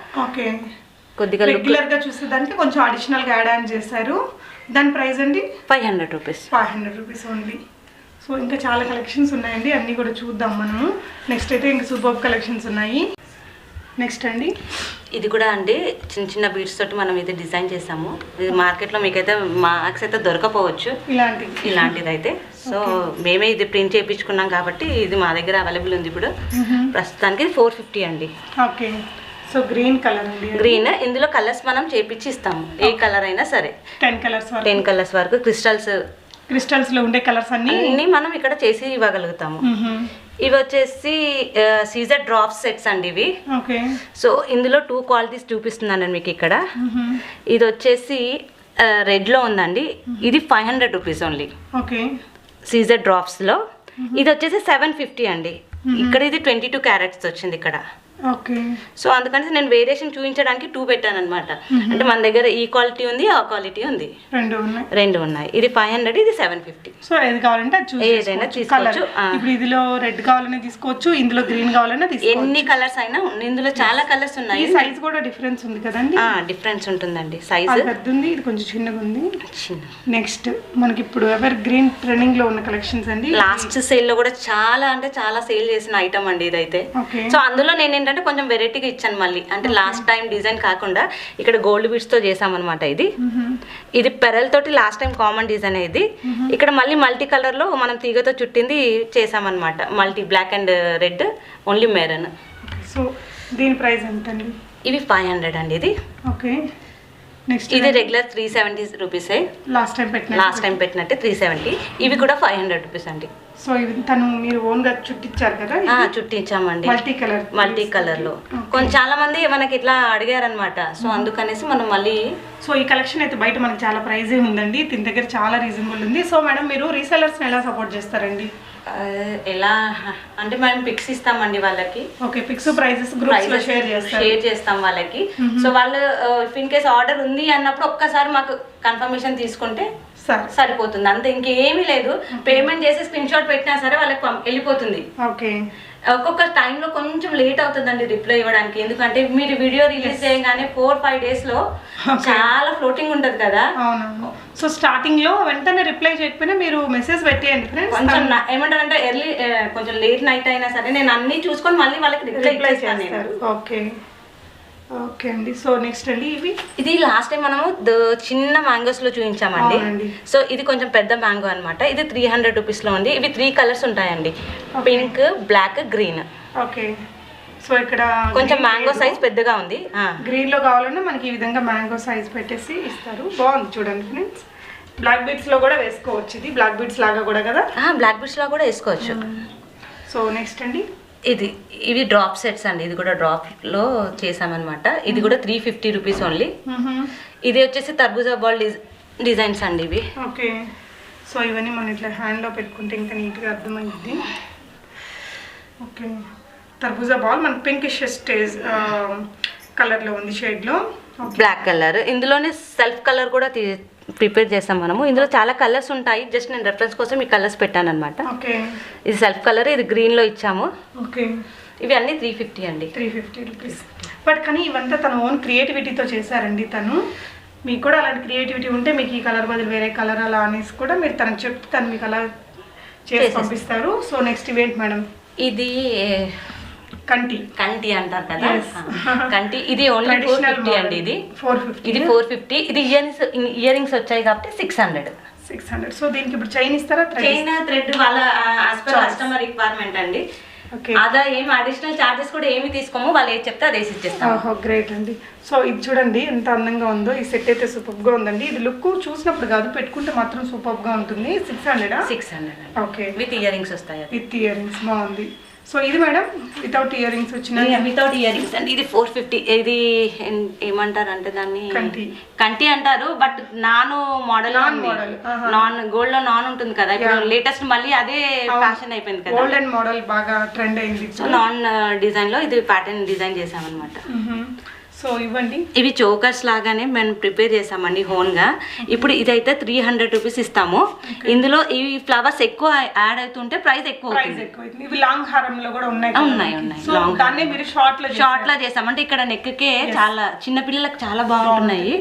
S1: కొద్దిగా
S2: రెగ్యులర్ గా చూసేదానికి కొంచెం అడిషనల్ గా యాడ్ ఆన్ చేశారు. దాని ప్రైస్ అండి
S1: 500 రూపీస్. 500
S2: rupees only. సో ఇంకా చాలా కలెక్షన్స్ ఉన్నాయండి, అన్నీ కూడా చూద్దాం మనము. నెక్స్ట్ అయితే ఇంకా సూపర్ కలెక్షన్స్ ఉన్నాయి. నెక్స్ట్ అండి
S1: ఇది కూడా అండి చిన్న చిన్న బీడ్స్ తోటి మనం ఇది డిజైన్ చేసాము. ఇది మార్కెట్లో మీకైతే మార్క్స్ అయితే దొరకపోవచ్చు ఇలాంటిది అయితే. సో మేమే ఇది ప్రింట్ చేయించుకున్నాం కాబట్టి ఇది మా దగ్గర అవైలబుల్ ఉంది ఇప్పుడు ప్రస్తుతానికి. 450 అండి.
S2: ఓకే, సో గ్రీన్ కలర్ అండి.
S1: గ్రీన్, ఇందులో కలర్స్ మనం చేపించి ఇస్తాము, ఏ కలర్ అయినా సరే. 10 కలర్స్ వరకు
S2: క్రిస్టల్స్ లో ఉండే కలర్స్
S1: అన్ని మనం ఇక్కడ చేసి ఇవ్వగలుగుతాము. ఇవి వచ్చేసి సీజర్ డ్రాప్ సెట్స్ అండి ఇవి. సో ఇందులో 2 క్వాలిటీస్ చూపిస్తున్నాను మీకు ఇక్కడ. ఇది వచ్చేసి రెడ్ లో ఉందండి. ఇది 500 రూపీస్ ఓన్లీ సీజర్ డ్రాప్స్ లో. ఇది వచ్చేసి 750 అండి. ఇక్కడ ఇది 22 క్యారెట్స్ వచ్చింది ఇక్కడ. సో అందుకని నేను వేరియేషన్ చూపించడానికి 2 పెట్టాను అనమాట. అంటే మన దగ్గర ఈ క్వాలిటీ ఉంది, ఆ క్వాలిటీ ఉంది, రెండు ఉన్నాయి. ఇది 500, ఇది 750.
S2: సో ఏది కావాలంటే ఏదైనా తీసుకోవచ్చు. ఇప్పుడు ఇందులో రెడ్ కావాలనే తీసుకోవచ్చు, ఇందులో గ్రీన్ కావాలనే తీసుకోవచ్చు.
S1: ఎన్ని కలర్స్ అయినా, ఇందులో చాలా కలర్స్ ఉన్నాయి.
S2: సైజ్ కూడా డిఫరెన్స్ ఉంది కదండి?
S1: డిఫరెన్స్ ఉంటుందండి. సైజ్
S2: పెద్ద ఉంది, ఇది కొంచెం చిన్నగా ఉంది. నెక్స్ట్ మనకి ఇప్పుడు ఎవర్ గ్రీన్ ట్రెండింగ్ లో ఉన్న కలెక్షన్స్ అండి.
S1: లాస్ట్ సేల్ లో కూడా చాలా అంటే చాలా సేల్ చేసిన ఐటమ్ అండి ఇదైతే. సో అందులో నేను ఏంటంటే కొంచెం వెరైటీగా ఇచ్చాను మళ్ళీ, అంటే లాస్ట్ టైం డిజైన్ కాకుండా ఇక్కడ గోల్డ్ బీడ్స్ తో చేసామన్నమాట. ఇది పెరల్ తోటి లాస్ట్ టైం కామన్ డిజైన్. ఇది ఇక్కడ మళ్ళీ మల్టీ కలర్ లో మనం తీగతో చుట్టింది చేసామన్నమాట. Multi black and red, only maroon.
S2: So దీని ప్రైస్ ఎంత అండి?
S1: ఇవి 500 అండి. ఇది
S2: ఓకే. నెక్స్ట్
S1: ఇది రెగ్యులర్ 370 రూపీస్. లాస్ట్ టైం పెట్టినట్టే 370. ఇవి కూడా 500 రూపీస్ అండి.
S2: సో ఇవి తను మీరు ఓన్ గా చుట్టించారు కదా?
S1: చుట్టించామండి, మల్టీ కలర్ లో. చాలా మంది మనకి ఇట్లా అడిగారనమాట. సో అందుకనేసి మనం మళ్ళీ.
S2: సో ఈ కలెక్షన్ అయితే బయట మనకి చాలా ప్రైజే ఉందండి, దీని దగ్గర చాలా రీజనబుల్ ఉంది. సో మేడం మీరు రీసెలర్స్ ఎలా సపోర్ట్ చేస్తారండి?
S1: ఎలా అంటే మనం పిక్స్ ఇస్తామండి వాళ్ళకి.
S2: ఓకే, పిక్స్ ప్రైజెస్ గ్రూప్స్ లో షేర్
S1: చేస్తాం వాళ్ళకి. సో వాళ్ళు ఇన్ కేస్ ఆర్డర్ ఉంది అన్నప్పుడు ఒక్కసారి మాకు కన్ఫర్మేషన్ తీసుకుంటే సరిపోతుంది, అంతే, ఇంకేమీ లేదు. పేమెంట్ చేసి స్క్రీన్ షాట్ పెట్టినా సరే వాళ్ళకి వెళ్ళిపోతుంది.
S2: ఓకే,
S1: ఒక్కొక్క టైంలో కొంచెం లేట్ అవుతుందండి రిప్లై ఇవ్వడానికి, ఎందుకంటే మీరు వీడియో రిలీజ్ చేయగానే 4-5 days లో చాలా ఫ్లోటింగ్ ఉంటుంది కదా.
S2: అవునవును. సో స్టార్టింగ్ లో వెంటనే రిప్లై చేయకపోయినా మీరు మెసేజ్ పెట్టేయండి ఫ్రెండ్స్.
S1: కొంచెం ఏమంటారంటే ఎర్లీ కొంచెం లేట్ నైట్ అయినా సరే నేను అన్ని చూసుకొని మళ్ళీ వాళ్ళకి రిప్లై చేస్తాను.
S2: ఓకే ఓకే అండి. సో నెక్స్ట్ అండి ఇది
S1: లాస్ట్ టైం మనము చిన్న మ్యాంగోస్ లో చూపించామండి. సో ఇది కొంచెం పెద్ద మ్యాంగో అనమాట. ఇది 300 rupees లో ఉంది. ఇవి 3 colours ఉంటాయండి, pink, black, green.
S2: Okay, so ఇక్కడ
S1: కొంచెం మ్యాంగో సైజ్ పెద్దగా ఉంది.
S2: గ్రీన్ లో కావాలన్నా మనకి ఈ విధంగా మ్యాంగో సైజ్ పెట్టేసి ఇస్తారు. బాగుంది చూడండి ఫ్రెండ్స్. బ్లాక్ బీడ్స్ లో కూడా వేసుకోవచ్చు, ఇది బ్లాక్ బీడ్స్ లాగా కూడా కదా.
S1: బ్లాక్ బీడ్స్ లో కూడా వేసుకోవచ్చు.
S2: సో నెక్స్ట్ అండి
S1: ఇవి డ్రాప్ సెట్స్ అండి. ఇది కూడా డ్రాప్ లో చేసామన్నమాట. ఇది కూడా 350 rupees ఓన్లీ. ఇది వచ్చేసి తర్బూజా బాల్ డిజైన్స్ అండి ఇవి.
S2: ఓకే, సో ఇవన్నీ మనం ఇట్లా హ్యాండ్ లో పెట్టుకుంటే ఇంకా నీట్ గా అర్థమైంది. ఓకే, తర్బూజా బాల్ మన పింకిష్ స్టేజ్ కలర్ లో ఉంది, షేడ్ లో
S1: బ్లాక్ కలర్. ఇందులోనే సెల్ఫ్ కలర్ కూడా ప్రిపేర్ చేస్తాం మనము. ఇందులో చాలా కలర్స్ ఉంటాయి, జస్ట్ నేను రెఫరెన్స్ కోసం ఈ కలర్స్ పెట్టాను అనమాట.
S2: ఓకే,
S1: ఇది సెల్ఫ్ కలర్, ఇది గ్రీన్ లో ఇచ్చాము.
S2: ఓకే,
S1: ఇవి అన్ని 350 అండి.
S2: 350 rupees. బట్ కానీ ఇవంతా తన ఓన్ క్రియేటివిటీతో చేశారండి తను. మీకు కూడా అలాంటి క్రియేటివిటీ ఉంటే మీకు ఈ కలర్ బదులు వేరే కలర్ అలా అనేసి కూడా మీరు తనకు చెప్తే తను మీకు అలా చేసి పంపిస్తారు. సో నెక్స్ట్ ఇవేంటి మేడం?
S1: ఇది కంటి అంటారు కదా, కంటి. ఇది ఓన్లీ 450 అండి. ఇది 450. ఇది ఇయర్ రింగ్స్ వచ్చాయి కాబట్టి 600.
S2: సో దీనికి ఇప్పుడు చైన్ ఇస్తారా?
S1: చైన్ థ్రెడ్ వాళ్ళ కస్టమర్ రిక్వైర్మెంట్ అండి. అదా ఏమి అడిషనల్ చార్జెస్ కూడా ఏమి తీసుకోము, వాళ్ళు ఏది చెప్తే అదే ఇచ్చేస్తాం.
S2: గ్రేట్ అండి. సో ఇది చూడండి ఎంత అందంగా ఉందో. ఈ సెట్ అయితే సూపర్ గా ఉందండి. ఇది లుక్ చూసినప్పుడు కాదు, పెట్టుకుంటే మాత్రం సూపర్ గా ఉంటుంది. 600. ఓకే,
S1: విత్ ఇయర్ రింగ్స్ వస్తాయి.
S2: విత్ ఇయర్ రింగ్స్ బాగుంది. సో ఇది మేడం వితౌట్ ఇయర్ రింగ్స్ వచ్చిన
S1: వితౌట్ ఇయర్ రింగ్స్ అండి. ఇది 450. ఇది ఏమంటారు అంటే దాన్ని కంటి అంటారు, but non model. Non gold లో నాన్ ఉంటుంది కదా, ఇప్పుడు లేటెస్ట్ మళ్ళీ అదే ఫ్యాషన్ అయిపోయింది కదా.
S2: గోల్డెన్ మోడల్ బాగా ట్రెండ్ అయింది.
S1: సో నాన్ డిజైన్ లో ఇది ప్యాటర్న్ డిజైన్ చేసామన్నమాట.
S2: సో ఇవ్వండి.
S1: ఇవి చోకర్స్ లాగానే మేము ప్రిపేర్ చేసామండి ఓన్ గా. ఇప్పుడు ఇదైతే 300 rupees ఇస్తాము. ఇందులో ఈ ఫ్లవర్స్ ఎక్కువ యాడ్ అవుతుంటే ప్రైస్ ఎక్కువ అవుతుంది.
S2: ఇవి లాంగ్ హారంలో కూడా ఉన్నాయి. దాన్ని మీరు
S1: షార్ట్ లా చేసాం అంటే ఇక్కడ నెక్ కే చాలా చిన్న పిల్లలకు చాలా బాగుంటున్నాయి.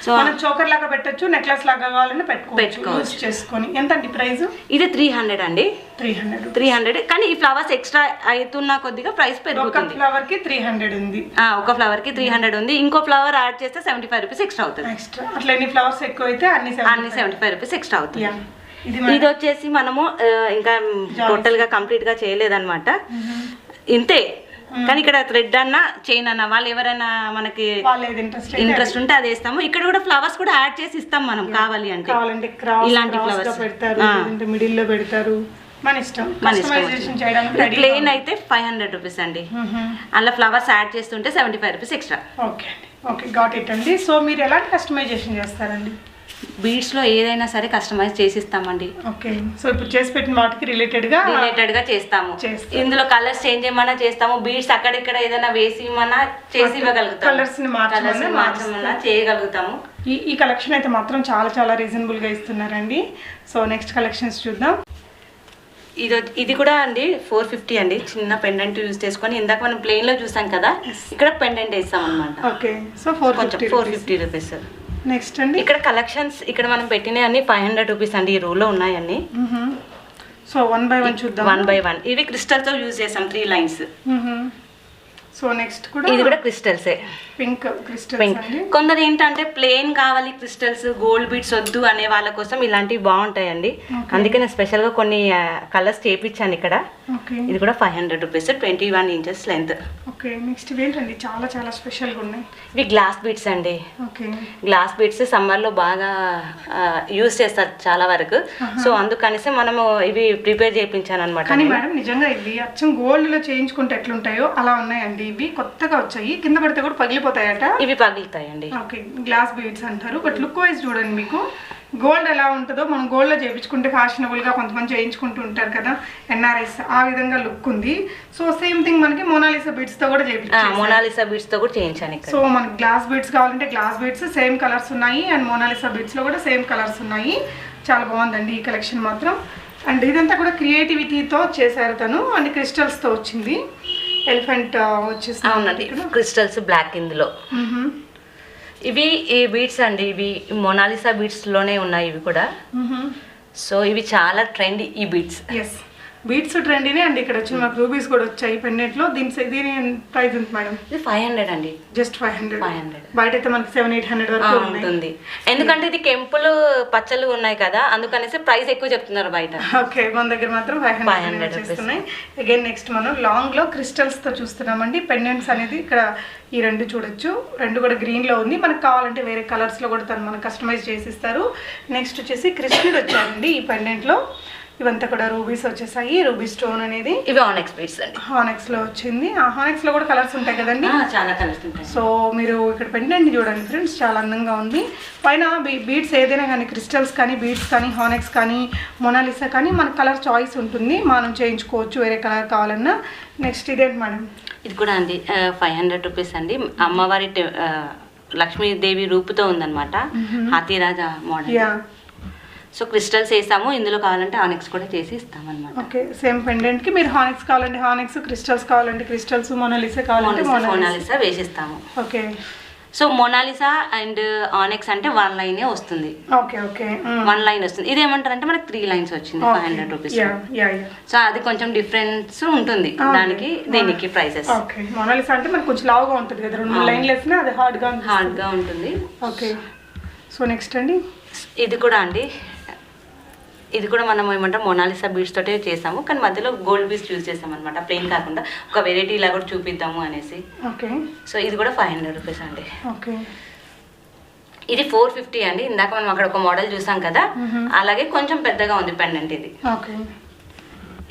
S2: సో మనం చోకర్ లాగా పెట్టొచ్చు, నెక్లెస్ లాగా కావాలని పెట్టుకోవచ్చు చేసుకొని. ఎంత అండి ప్రైస్?
S1: ఇది 300 అండి.
S2: 300.
S1: కానీ ఈ ఫ్లవర్స్ ఎక్స్ట్రా అవుతున్న కొద్దిగా ప్రైస్ పెరుగుతుంది.
S2: ఒక ఫ్లవర్ కి 300 ఉంది.
S1: ఒక ఫ్లవర్ కి 300 ఉంది. ఇంకో ఫ్లవర్ యాడ్ చేస్తే 75 rupees ఎక్స్ట్రా అవుతుంది.
S2: అట్లా ఎన్ని ఫ్లవర్స్ ఎక్కువ అయితే అన్ని
S1: 75 rupees ఎక్స్ట్రా అవుతుంది. ఇది వచ్చేసి మనము ఇంకా టోటల్ గా కంప్లీట్ గా చేయలేదన్నమాట. ఇంతే, కానీ ఇక్కడ థ్రెడ్ అన్న చైన్ అన్న వాళ్ళు ఎవరైనా మనకి ఇంట్రెస్ట్ ఉంటే అది వేస్తాము. ఇక్కడ కూడా ఫ్లవర్స్ కూడా యాడ్ చేసి ఇస్తాం మనం కావాలి అంటే. ఇలాంటి ఫ్లవర్స్
S2: మిడిల్ లో పెడతారు, మన ఇష్టం.
S1: ప్లేన్ అయితే 500 rupees అండి. అలా ఫ్లవర్స్ యాడ్ చేస్తుంటే 75 rupees ఎక్స్ట్రా.
S2: ఓకే అండి, ఓకే, గాట్ ఇట్ అండి. సో మీరు ఎలాంటి కస్టమైజేషన్ చేస్తారండి?
S1: బీడ్స్ లో ఏదైనా సరే కస్టమైజ్ చేసి ఇస్తామండి.
S2: ఓకే, సో ఇప్పుడు చేసి పెట్టిన వాటికి రిలేటెడ్ గా చేస్తాము.
S1: ఇందులో కలర్స్ చేంజ్ చేయమన్నా చేస్తాము, బీడ్స్ అక్కడిక్కడ ఏదైనా వేసి ఇవ్వమన్నా చేసి ఇవ్వగలుగుతాము,
S2: కలర్స్ ని
S1: మార్చమన్నా చేయగలుగుతాము.
S2: ఈ కలెక్షన్ అయితే మాత్రం చాలా చాలా రీజనబుల్ గా ఇస్తున్నారండి. సో నెక్స్ట్ కలెక్షన్స్ చూద్దాం.
S1: ఇది కూడా అండి 450 అండి. చిన్న పెండెంట్ యూజ్ చేసుకొని ఇందాక మనం ప్లెయిన్ లో చూసాం కదా, ఇక్కడ పెండెంట్ వేస్తాం అనమాట.
S2: Okay, so 450
S1: rupees.
S2: నెక్స్ట్ అండి
S1: ఇక్కడ కలెక్షన్స్ ఇక్కడ మనం పెట్టినవి అన్ని 500 rupees అండి. ఈ రూల్లో ఉన్నాయన్నీ.
S2: సో 1 by 1 చూద్దాం.
S1: 1 by 1 ఇవి క్రిస్టల్ తో యూజ్ చేసాం 3 lines.
S2: సో నెక్స్ట్ కూడా
S1: ఇది కూడా క్రిస్టల్సే,
S2: పింక్ క్రిస్టల్స్.
S1: కొందరు ఏంటంటే ప్లెయిన్ కావాలి, క్రిస్టల్స్ గోల్డ్ బీడ్స్ వద్దు అనే వాళ్ళ కోసం ఇలాంటివి బాగుంటాయండి. అందుకే నేను స్పెషల్ గా కొన్ని కలర్స్ చేపించాను ఇక్కడ. ఇది కూడా 500 rupees, 21 inches length.
S2: Okay, next ఏంటండి చాలా చాలా స్పెషల్ గా ఉన్నాయి.
S1: ఇవి గ్లాస్ బీడ్స్ అండి.
S2: ఓకే,
S1: గ్లాస్ బీడ్స్ సమ్మర్ లో బాగా యూజ్ చేస్తారు చాలా వరకు. సో అందుకనేసి మనము ఇవి ప్రిపేర్ చేయించాను అనమాట.
S2: కానీ మేడం నిజంగా ఇవి అచ్చం గోల్డ్ లో చేయించుకుంటే ఎట్లుంటాయో అలా ఉన్నాయండి. ఇవి కొత్తగా వచ్చాయి, కింద పడితే కూడా పగిలిపోతాయట.
S1: ఇవి పగిలితాయండి.
S2: ఓకే, గ్లాస్ బీడ్స్ అంటారు. బట్ లుక్ వైజ్ చూడండి, మీకు గోల్డ్ ఎలా ఉంటుందో మనం గోల్డ్లో చేయించుకుంటే ఫ్యాషనబుల్గా కొంతమంది చేయించుకుంటూ ఉంటారు కదా ఎన్ఆర్ఐస్, ఆ విధంగా లుక్ ఉంది. సో సేమ్ థింగ్ మనకి మోనాలిసా బీడ్స్తో కూడా చేయించాను.
S1: మోనాలిసా బీడ్స్తో కూడా చేయించాను.
S2: సో మనకి గ్లాస్ బీడ్స్ కావాలంటే గ్లాస్ బీడ్స్ సేమ్ కలర్స్ ఉన్నాయి, అండ్ మోనాలిసా బీడ్స్లో కూడా సేమ్ కలర్స్ ఉన్నాయి. చాలా బాగుందండి ఈ కలెక్షన్ మాత్రం. అండ్ ఇదంతా కూడా క్రియేటివిటీతో చేశారు తను, అండ్ క్రిస్టల్స్తో వచ్చింది. ఎలిఫెంట్ వచ్చేసి
S1: క్రిస్టల్స్ బ్లాక్ ఇందులో. ఇవి ఈ బీడ్స్ అండి, ఇవి మోనాలిసా బీడ్స్లోనే ఉన్నాయి ఇవి కూడా. సో ఇవి చాలా ట్రెండ్ ఈ బీడ్స్.
S2: ఎస్, బీడ్స్ ట్రెండీనే అండి. ఇక్కడ వచ్చి మాకు రూబీస్ కూడా వచ్చాయి పెండెంట్లో. దీని ప్రైస్ ఉంది మేడం?
S1: ఇది 500 అండి.
S2: జస్ట్ 500. బయట అయితే మనకి 700-800 వరకు ఉంటుంది.
S1: ఎందుకంటే ఇది కెంపులు పచ్చలు ఉన్నాయి కదా, అందుకనేసి ప్రైస్ ఎక్కువ చెప్తున్నారు బయట.
S2: ఓకే, మన దగ్గర మాత్రం 500 చేస్తున్నాయి. అగైన్ నెక్స్ట్ మనం లాంగ్ లో క్రిస్టల్స్ తో చూస్తున్నామండి. పెండెంట్స్ అనేది ఇక్కడ ఈ రెండు చూడొచ్చు, రెండు కూడా గ్రీన్ లో ఉంది. మనకు కావాలంటే వేరే కలర్స్ లో కూడా తను మనకు కస్టమైజ్ చేసి ఇస్తారు. నెక్స్ట్ వచ్చేసి కృష్ణుడు వచ్చారండి ఈ పెండెంట్ లో. ఇవంతా కూడా రూబీస్ వచ్చేసాయి, రూబీ స్టోన్ అనేది.
S1: ఇవి ఆనెక్స్ బీడ్స్ అండి.
S2: హానెక్స్ లో వచ్చింది. ఆ హానెక్స్ లో కూడా కలర్స్ ఉంటాయి కదండి,
S1: చాలా కలర్స్ ఉంటాయి.
S2: సో మీరు ఇక్కడ పెండెంట్ చూడండి ఫ్రెండ్స్, చాలా అందంగా ఉంది. పైన బీడ్స్ ఏదైనా కానీ క్రిస్టల్స్ కానీ బీడ్స్ కానీ హానెక్స్ కానీ మోనాలిసా కానీ మన కలర్ చాయిస్ ఉంటుంది, మనం చేయించుకోవచ్చు వేరే కలర్ కావాలన్నా. నెక్స్ట్ ఇదేంటి మేడం?
S1: ఇది కూడా అండి 500 రూపీస్ అండి. అమ్మవారి లక్ష్మీదేవి రూపుతో ఉందన్నమాట, హాతీరాజా మోడల్. సో క్రిస్టల్స్ వేసాము, ఇందులో కావాలంటే హానెక్స్ కూడా చేసి ఇస్తాం అనమాట.
S2: ఓకే, సేమ్ పెండెంట్ కి మీరు హానెక్స్ కావాలంటే హానెక్స్, క్రిస్టల్స్ కావాలంటే క్రిస్టల్స్, మోనాలిసా కావాలంటే
S1: మోనాలిసా వేసిస్తాము.
S2: ఓకే,
S1: సో మోనాలిసా అండ్ ఆనెక్స్ అంటే 1 లైన్ వస్తుంది.
S2: ఓకే ఓకే,
S1: 1 లైన్ వస్తుంది. ఇది ఏమంటారంటే మనకి 3 లైన్స్ వచ్చింది 500 రూపీస్. సో అది కొంచెం డిఫరెన్స్ ఉంటుంది దానికి దీనికి ప్రైసెస్.
S2: ఓకే, మోనాలిసా అంటే మనకు కొంచెం లావుగా ఉంటుంది కదా, 2 లైన్లు వేసినా అది హార్డ్గా
S1: ఉంటుంది.
S2: ఓకే, సో నెక్స్ట్ అండి
S1: ఇది కూడా అండి, ఇది కూడా మనం ఏమంటాం మోనాలిసా బీడ్స్ తోటే చేసాము, కానీ మధ్యలో గోల్డ్ బీడ్స్ యూజ్ చేసాం అనమాట, ప్లెయిన్ కాకుండా ఒక వెరైటీ ఇలా కూడా చూపిద్దాము అనేసి.
S2: ఓకే,
S1: సో ఇది కూడా 500 రూపీస్ అండి.
S2: ఓకే,
S1: ఇది 450 అండి. ఇందాక మనం అక్కడ ఒక మోడల్ చూసాం కదా, అలాగే కొంచెం పెద్దగా ఉంది పెండెంట్ ఇది.
S2: ఓకే,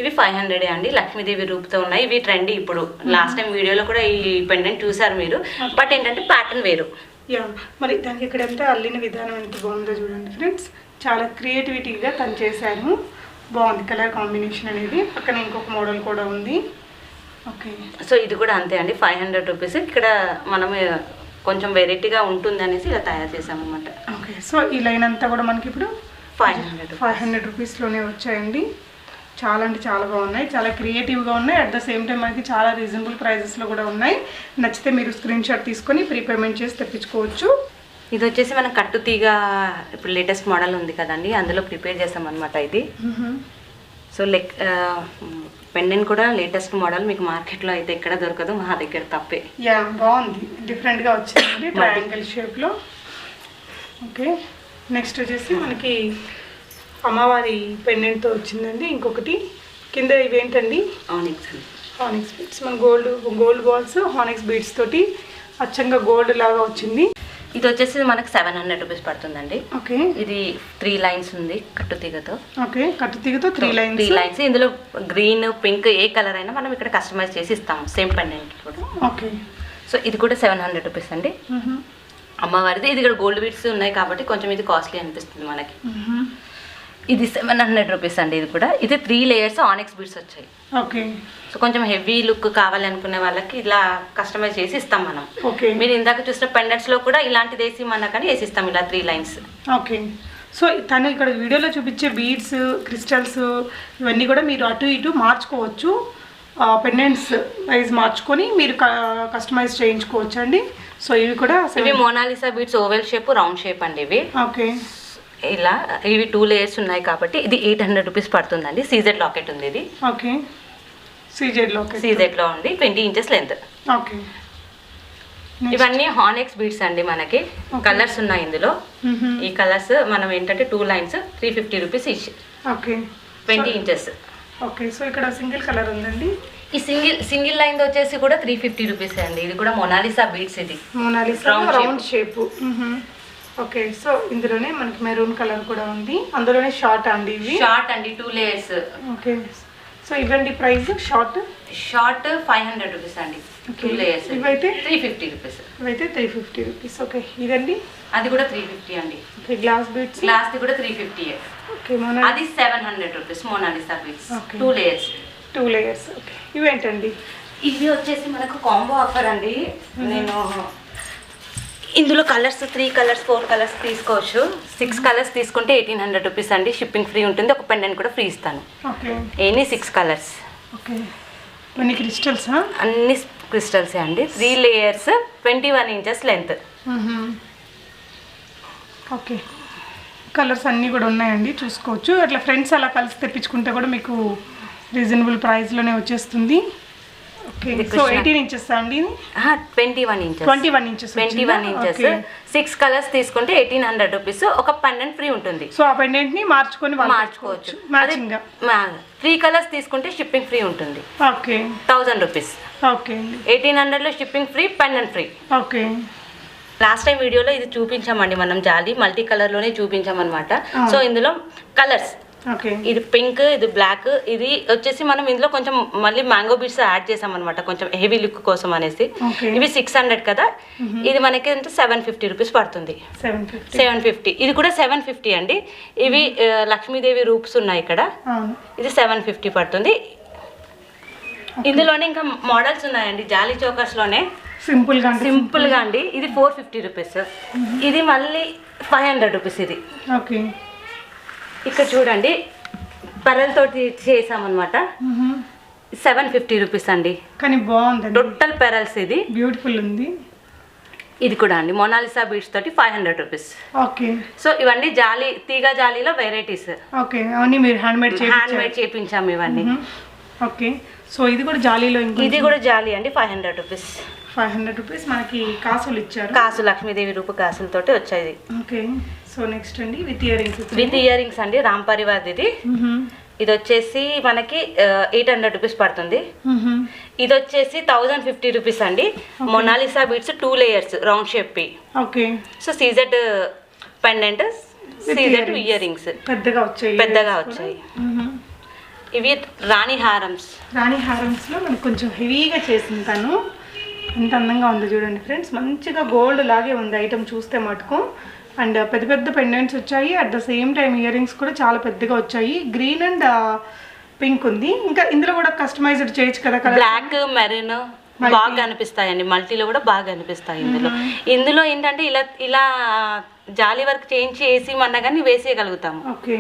S1: ఇవి 500 అండి. లక్ష్మీదేవి రూపుతో ఉన్నాయి, ఇవి ట్రెండ్ ఇప్పుడు. లాస్ట్ టైం వీడియోలో కూడా ఈ పెండెంట్ చూసారు మీరు, బట్ ఏంటంటే ప్యాటర్న్ వేరు.
S2: మరి దానికి ఇక్కడ ఎంత అల్లిన విధానం ఎంత బాగుందో చూడండి ఫ్రెండ్స్, చాలా క్రియేటివిటీగా తను చేశాను. బాగుంది కలర్ కాంబినేషన్ అనేది. పక్కన ఇంకొక మోడల్ కూడా ఉంది. ఓకే, సో
S1: ఇది కూడా అంతే అండి 500 రూపీస్. ఇక్కడ మనం కొంచెం వెరైటీగా ఉంటుంది అనేసి ఇలా తయారు చేసామన్నమాట.
S2: ఓకే, సో ఈ లైన్ అంతా కూడా మనకి ఇప్పుడు 500 రూపీస్లోనే వచ్చాయండి. చాలా అంటే చాలా బాగున్నాయి, చాలా క్రియేటివ్గా ఉన్నాయి. అట్ ద సేమ్ టైం మనకి చాలా రీజనబుల్ ప్రైజెస్లో కూడా ఉన్నాయి. నచ్చితే మీరు స్క్రీన్ షాట్ తీసుకొని ప్రీపేమెంట్ చేసి తెప్పించుకోవచ్చు.
S1: ఇది వచ్చేసి మనం కట్టు తీగ ఇప్పుడు లేటెస్ట్ మోడల్ ఉంది కదండి, అందులో ప్రిపేర్ చేసాం అనమాట ఇది. సో పెండెంట్ కూడా లేటెస్ట్ మోడల్, మీకు మార్కెట్లో అయితే ఎక్కడ దొరకదు, మా దగ్గర తప్పే.
S2: బాగుంది, డిఫరెంట్గా వచ్చింది ట్రయాంగిల్ షేప్లో. ఓకే, నెక్స్ట్ వచ్చేసి మనకి అమ్మవారి పెండెంట్తో వచ్చిందండి. ఇంకొకటి కింద ఇవేంటండి? హానెక్స్ బీడ్స్. మన గోల్డ్ బాల్స్ హానెక్స్ బీడ్స్ తోటి అచ్చంగా గోల్డ్ లాగా వచ్చింది.
S1: ఇది వచ్చేసి మనకు 700 రూపీస్ పడుతుందండి.
S2: ఓకే,
S1: ఇది 3 లైన్స్ ఉంది కట్టు తీగతో.
S2: ఓకే, కట్టు తీగతో 3 లైన్స్.
S1: ఇందులో గ్రీన్ పింక్ ఏ కలర్ అయినా మనం ఇక్కడ కస్టమైజ్ చేసి ఇస్తాము, సేమ్ పెండెంట్ కూడా.
S2: ఓకే,
S1: సో ఇది కూడా 700 రూపీస్ అండి అమ్మవారిది. ఇది ఇక్కడ గోల్డ్ బీడ్స్ ఉన్నాయి కాబట్టి కొంచెం ఇది కాస్ట్లీ అనిపిస్తుంది మనకి. ఇది 700 రూపీస్ అండి. ఇది కూడా ఇది 3 లేయర్స్ ఆనెక్స్ బీడ్స్ వచ్చాయి.
S2: ఓకే,
S1: సో కొంచెం హెవీ లుక్ కావాలి అనుకునే వాళ్ళకి ఇలా కస్టమైజ్ చేసి ఇస్తాం మనం.
S2: ఓకే,
S1: మీరు ఇందాక చూసిన పెండెంట్స్ లో కూడా ఇలాంటిది వేసి మనకని వేసి ఇస్తాం ఇలా 3 లైన్స్.
S2: ఓకే, సో తను ఇక్కడ వీడియోలో చూపించే బీడ్స్ క్రిస్టల్స్ ఇవన్నీ కూడా మీరు అటు ఇటు మార్చుకోవచ్చు, పెండెంట్స్ వైజ్ మార్చుకొని మీరు కస్టమైజ్ చేయించుకోవచ్చు అండి. సో ఇవి కూడా
S1: ఇవి Mona Lisa beads oval shape round shape అండి ఇవి.
S2: ఓకే,
S1: ఇలా ఇవి 2 లేయర్స్ ఉన్నాయి కాబట్టి ఇది 800 రూపీస్ పడుతుందండి. సీజెడ్ లాకెట్ ఉంది ఇది.
S2: ఓకే, సీజెడ్
S1: లో ఉంది, 20 ఇంచెస్ లెంత్.
S2: ఓకే,
S1: ఇవన్నీ హానెక్స్ బీడ్స్ అండి. మనకి కలర్స్ ఉన్నాయి ఇందులో. ఈ కలర్స్ మనం ఏంటంటే 2 లైన్స్ 350 రూపీస్ ఇచ్చి.
S2: Okay,
S1: 20 inches.
S2: ఓకే, సో ఇక్కడ సింగిల్ కలర్ ఉందండి.
S1: ఈ సింగిల్ లైన్ వచ్చేసి కూడా 350 రూపీస్ అండి. ఇది కూడా మోనాలిసా బీడ్స్. ఇది
S2: Mona Lisa round shape. Okay, so ఇందులోనే మనకి మెరూన్ కలర్ కూడా ఉంది. అందులోనే షార్ట్ అండి ఇవి.
S1: షార్ట్ అండి 2 లేయర్స్.
S2: ఓకే, సో ఇవ్వండి ప్రైస్. షార్ట్
S1: 500 రూపీస్ అండి. టూ లేయర్స్
S2: ఇవైతే
S1: 350 రూపీస్.
S2: ఇవైతే 350 రూపీస్. ఓకే, ఇదండి
S1: అది కూడా 350 అండి.
S2: Okay, glass beads.
S1: గ్లాస్ది కూడా 350.
S2: ఓకే,
S1: అది 700 rupees Mona Lisa beads.
S2: Okay.
S1: 2 layers.
S2: 2 layers. Okay, ఇవేంటండి?
S1: ఇవి వచ్చేసి మనకు కాంబో ఆఫర్ అండి. నేను ఇందులో కలర్స్ 3 కలర్స్ 4 కలర్స్ తీసుకోవచ్చు. 6 కలర్స్ తీసుకుంటే 1800 రూపీస్ అండి. షిప్పింగ్ ఫ్రీ ఉంటుంది. ఒక పెండెంట్ కూడా ఫ్రీ ఇస్తాను.
S2: Okay,
S1: any 6 colours.
S2: ఓకే, ఇవన్నీ క్రిస్టల్సా?
S1: అన్ని క్రిస్టల్సే అండి. 3 layers 21 inches length.
S2: Okay, colours అన్నీ కూడా ఉన్నాయండి, చూసుకోవచ్చు. అట్లా ఫ్రెండ్స్ అలా కలిసి తెప్పించుకుంటే కూడా మీకు రీజనబుల్ ప్రైస్లోనే వచ్చేస్తుంది. ఓకే, సో 18 ఇంచెస్ అండి.
S1: 21 ఇంచెస్.
S2: 21 ఇంచెస్.
S1: 21 ఇంచెస్ 6 కలర్స్ తీసుకుంటే 1800 రూపీస్. ఒక పెండెంట్ ఫ్రీ ఉంటుంది.
S2: సో ఆ పెండెంట్ ని మార్చుకోవచ్చు మ్యాచింగ్ గా.
S1: 3 కలర్స్ తీసుకుంటే షిప్పింగ్ ఫ్రీ ఉంటుంది.
S2: Okay,
S1: 1000 rupees.
S2: ఓకే,
S1: 1800 లో shipping free, pendant free.
S2: Okay.
S1: Last time వీడియోలో ఇది చూపించామండి మనం, జాలి మల్టీ కలర్ లోనే చూపించామన్నమాట. సో ఇందులో కలర్స్,
S2: ఓకే,
S1: ఇది పింక్, ఇది బ్లాక్, ఇది వచ్చేసి మనం ఇందులో కొంచెం మళ్ళీ మ్యాంగో బీడ్స్ యాడ్ చేసామన్నమాట, కొంచెం హెవీ లుక్ కోసం అనేసి. ఇవి 600 కదా, ఇది మనకి అంటే 750 రూపీస్ పడుతుంది. 750. ఇది కూడా 750 అండి. ఇవి లక్ష్మీదేవి రూప్స్ ఉన్నాయి ఇక్కడ. ఇది 750 పడుతుంది. ఇందులోనే ఇంకా మోడల్స్ ఉన్నాయండి జాలీ చోకర్స్ లోనే. సింపుల్ గా అండి. ఇది 450 రూపీస్. ఇది మళ్ళీ 500 రూపీస్. ఇది
S2: ఓకే,
S1: ఇక్కడ చూడండి పెరల్ తోటి చేసామన్నమాట. 750 రూపీస్ అండి.
S2: కానీ బాగుంది,
S1: టోటల్ పెరల్స్. ఇది
S2: బ్యూటిఫుల్ ఉంది.
S1: ఇది కూడా అండి మోనాలిసా బీడ్స్ తోటి 500 రూపీస్.
S2: ఓకే,
S1: సో ఇవన్నీ జాలీ, తీగ జాలీలో వెరైటీస్.
S2: ఓకే, అవన్నీ మీరు హ్యాండ్ మేడ్
S1: చేపించాము ఇవన్నీ.
S2: ఓకే, సో ఇది కూడా జాలీలో.
S1: ఇది కూడా జాలీ అండి. 500 రూపీస్.
S2: 500 రూపీస్ మనకి కాసులు ఇచ్చారు.
S1: కాసు లక్ష్మీదేవి రూప కాసులతోటి వచ్చాయి.
S2: ఓకే, సో నెక్స్ట్ అండి విత్ ఇయర్
S1: రింగ్స్ అండి. రామ్ పరివార్ ఇది. ఇది వచ్చేసి మనకి 800 రూపీస్ పడుతుంది. ఇది వచ్చేసి 1050 రూపీస్ అండి. Mona Lisa beads 2 layers round shape.
S2: Okay,
S1: so CZ pendant, CZ ear rings పెద్దగా వచ్చాయి. ఇవి రాణి హారమ్స్
S2: లో మనకు కొంచెం హెవీగా చేసింది తను. ఎంత అందంగా ఉందో చూడండి ఫ్రెండ్స్. మంచిగా గోల్డ్ లాగే ఉంది ఐటమ్ చూస్తే మటుకు. అండ్ పెద్ద పెద్ద పెండెంట్స్ వచ్చాయి. At the same time ear rings కూడా చాలా పెద్దగా వచ్చాయి. గ్రీన్ అండ్ పింక్ ఉంది. ఇంకా ఇందులో కూడా కస్టమైజ్డ్ చేయొచ్చు కదా.
S1: బ్లాక్, మెరూన్ బాగా అనిపిస్తాయండి. మల్టీలో కూడా బాగా అనిపిస్తాయి. ఇందులో ఏంటంటే ఇలా జాలీ వర్క్ చేయించి వేసి అన్నా కానీ వేసేయగలుగుతాము.
S2: ఓకే,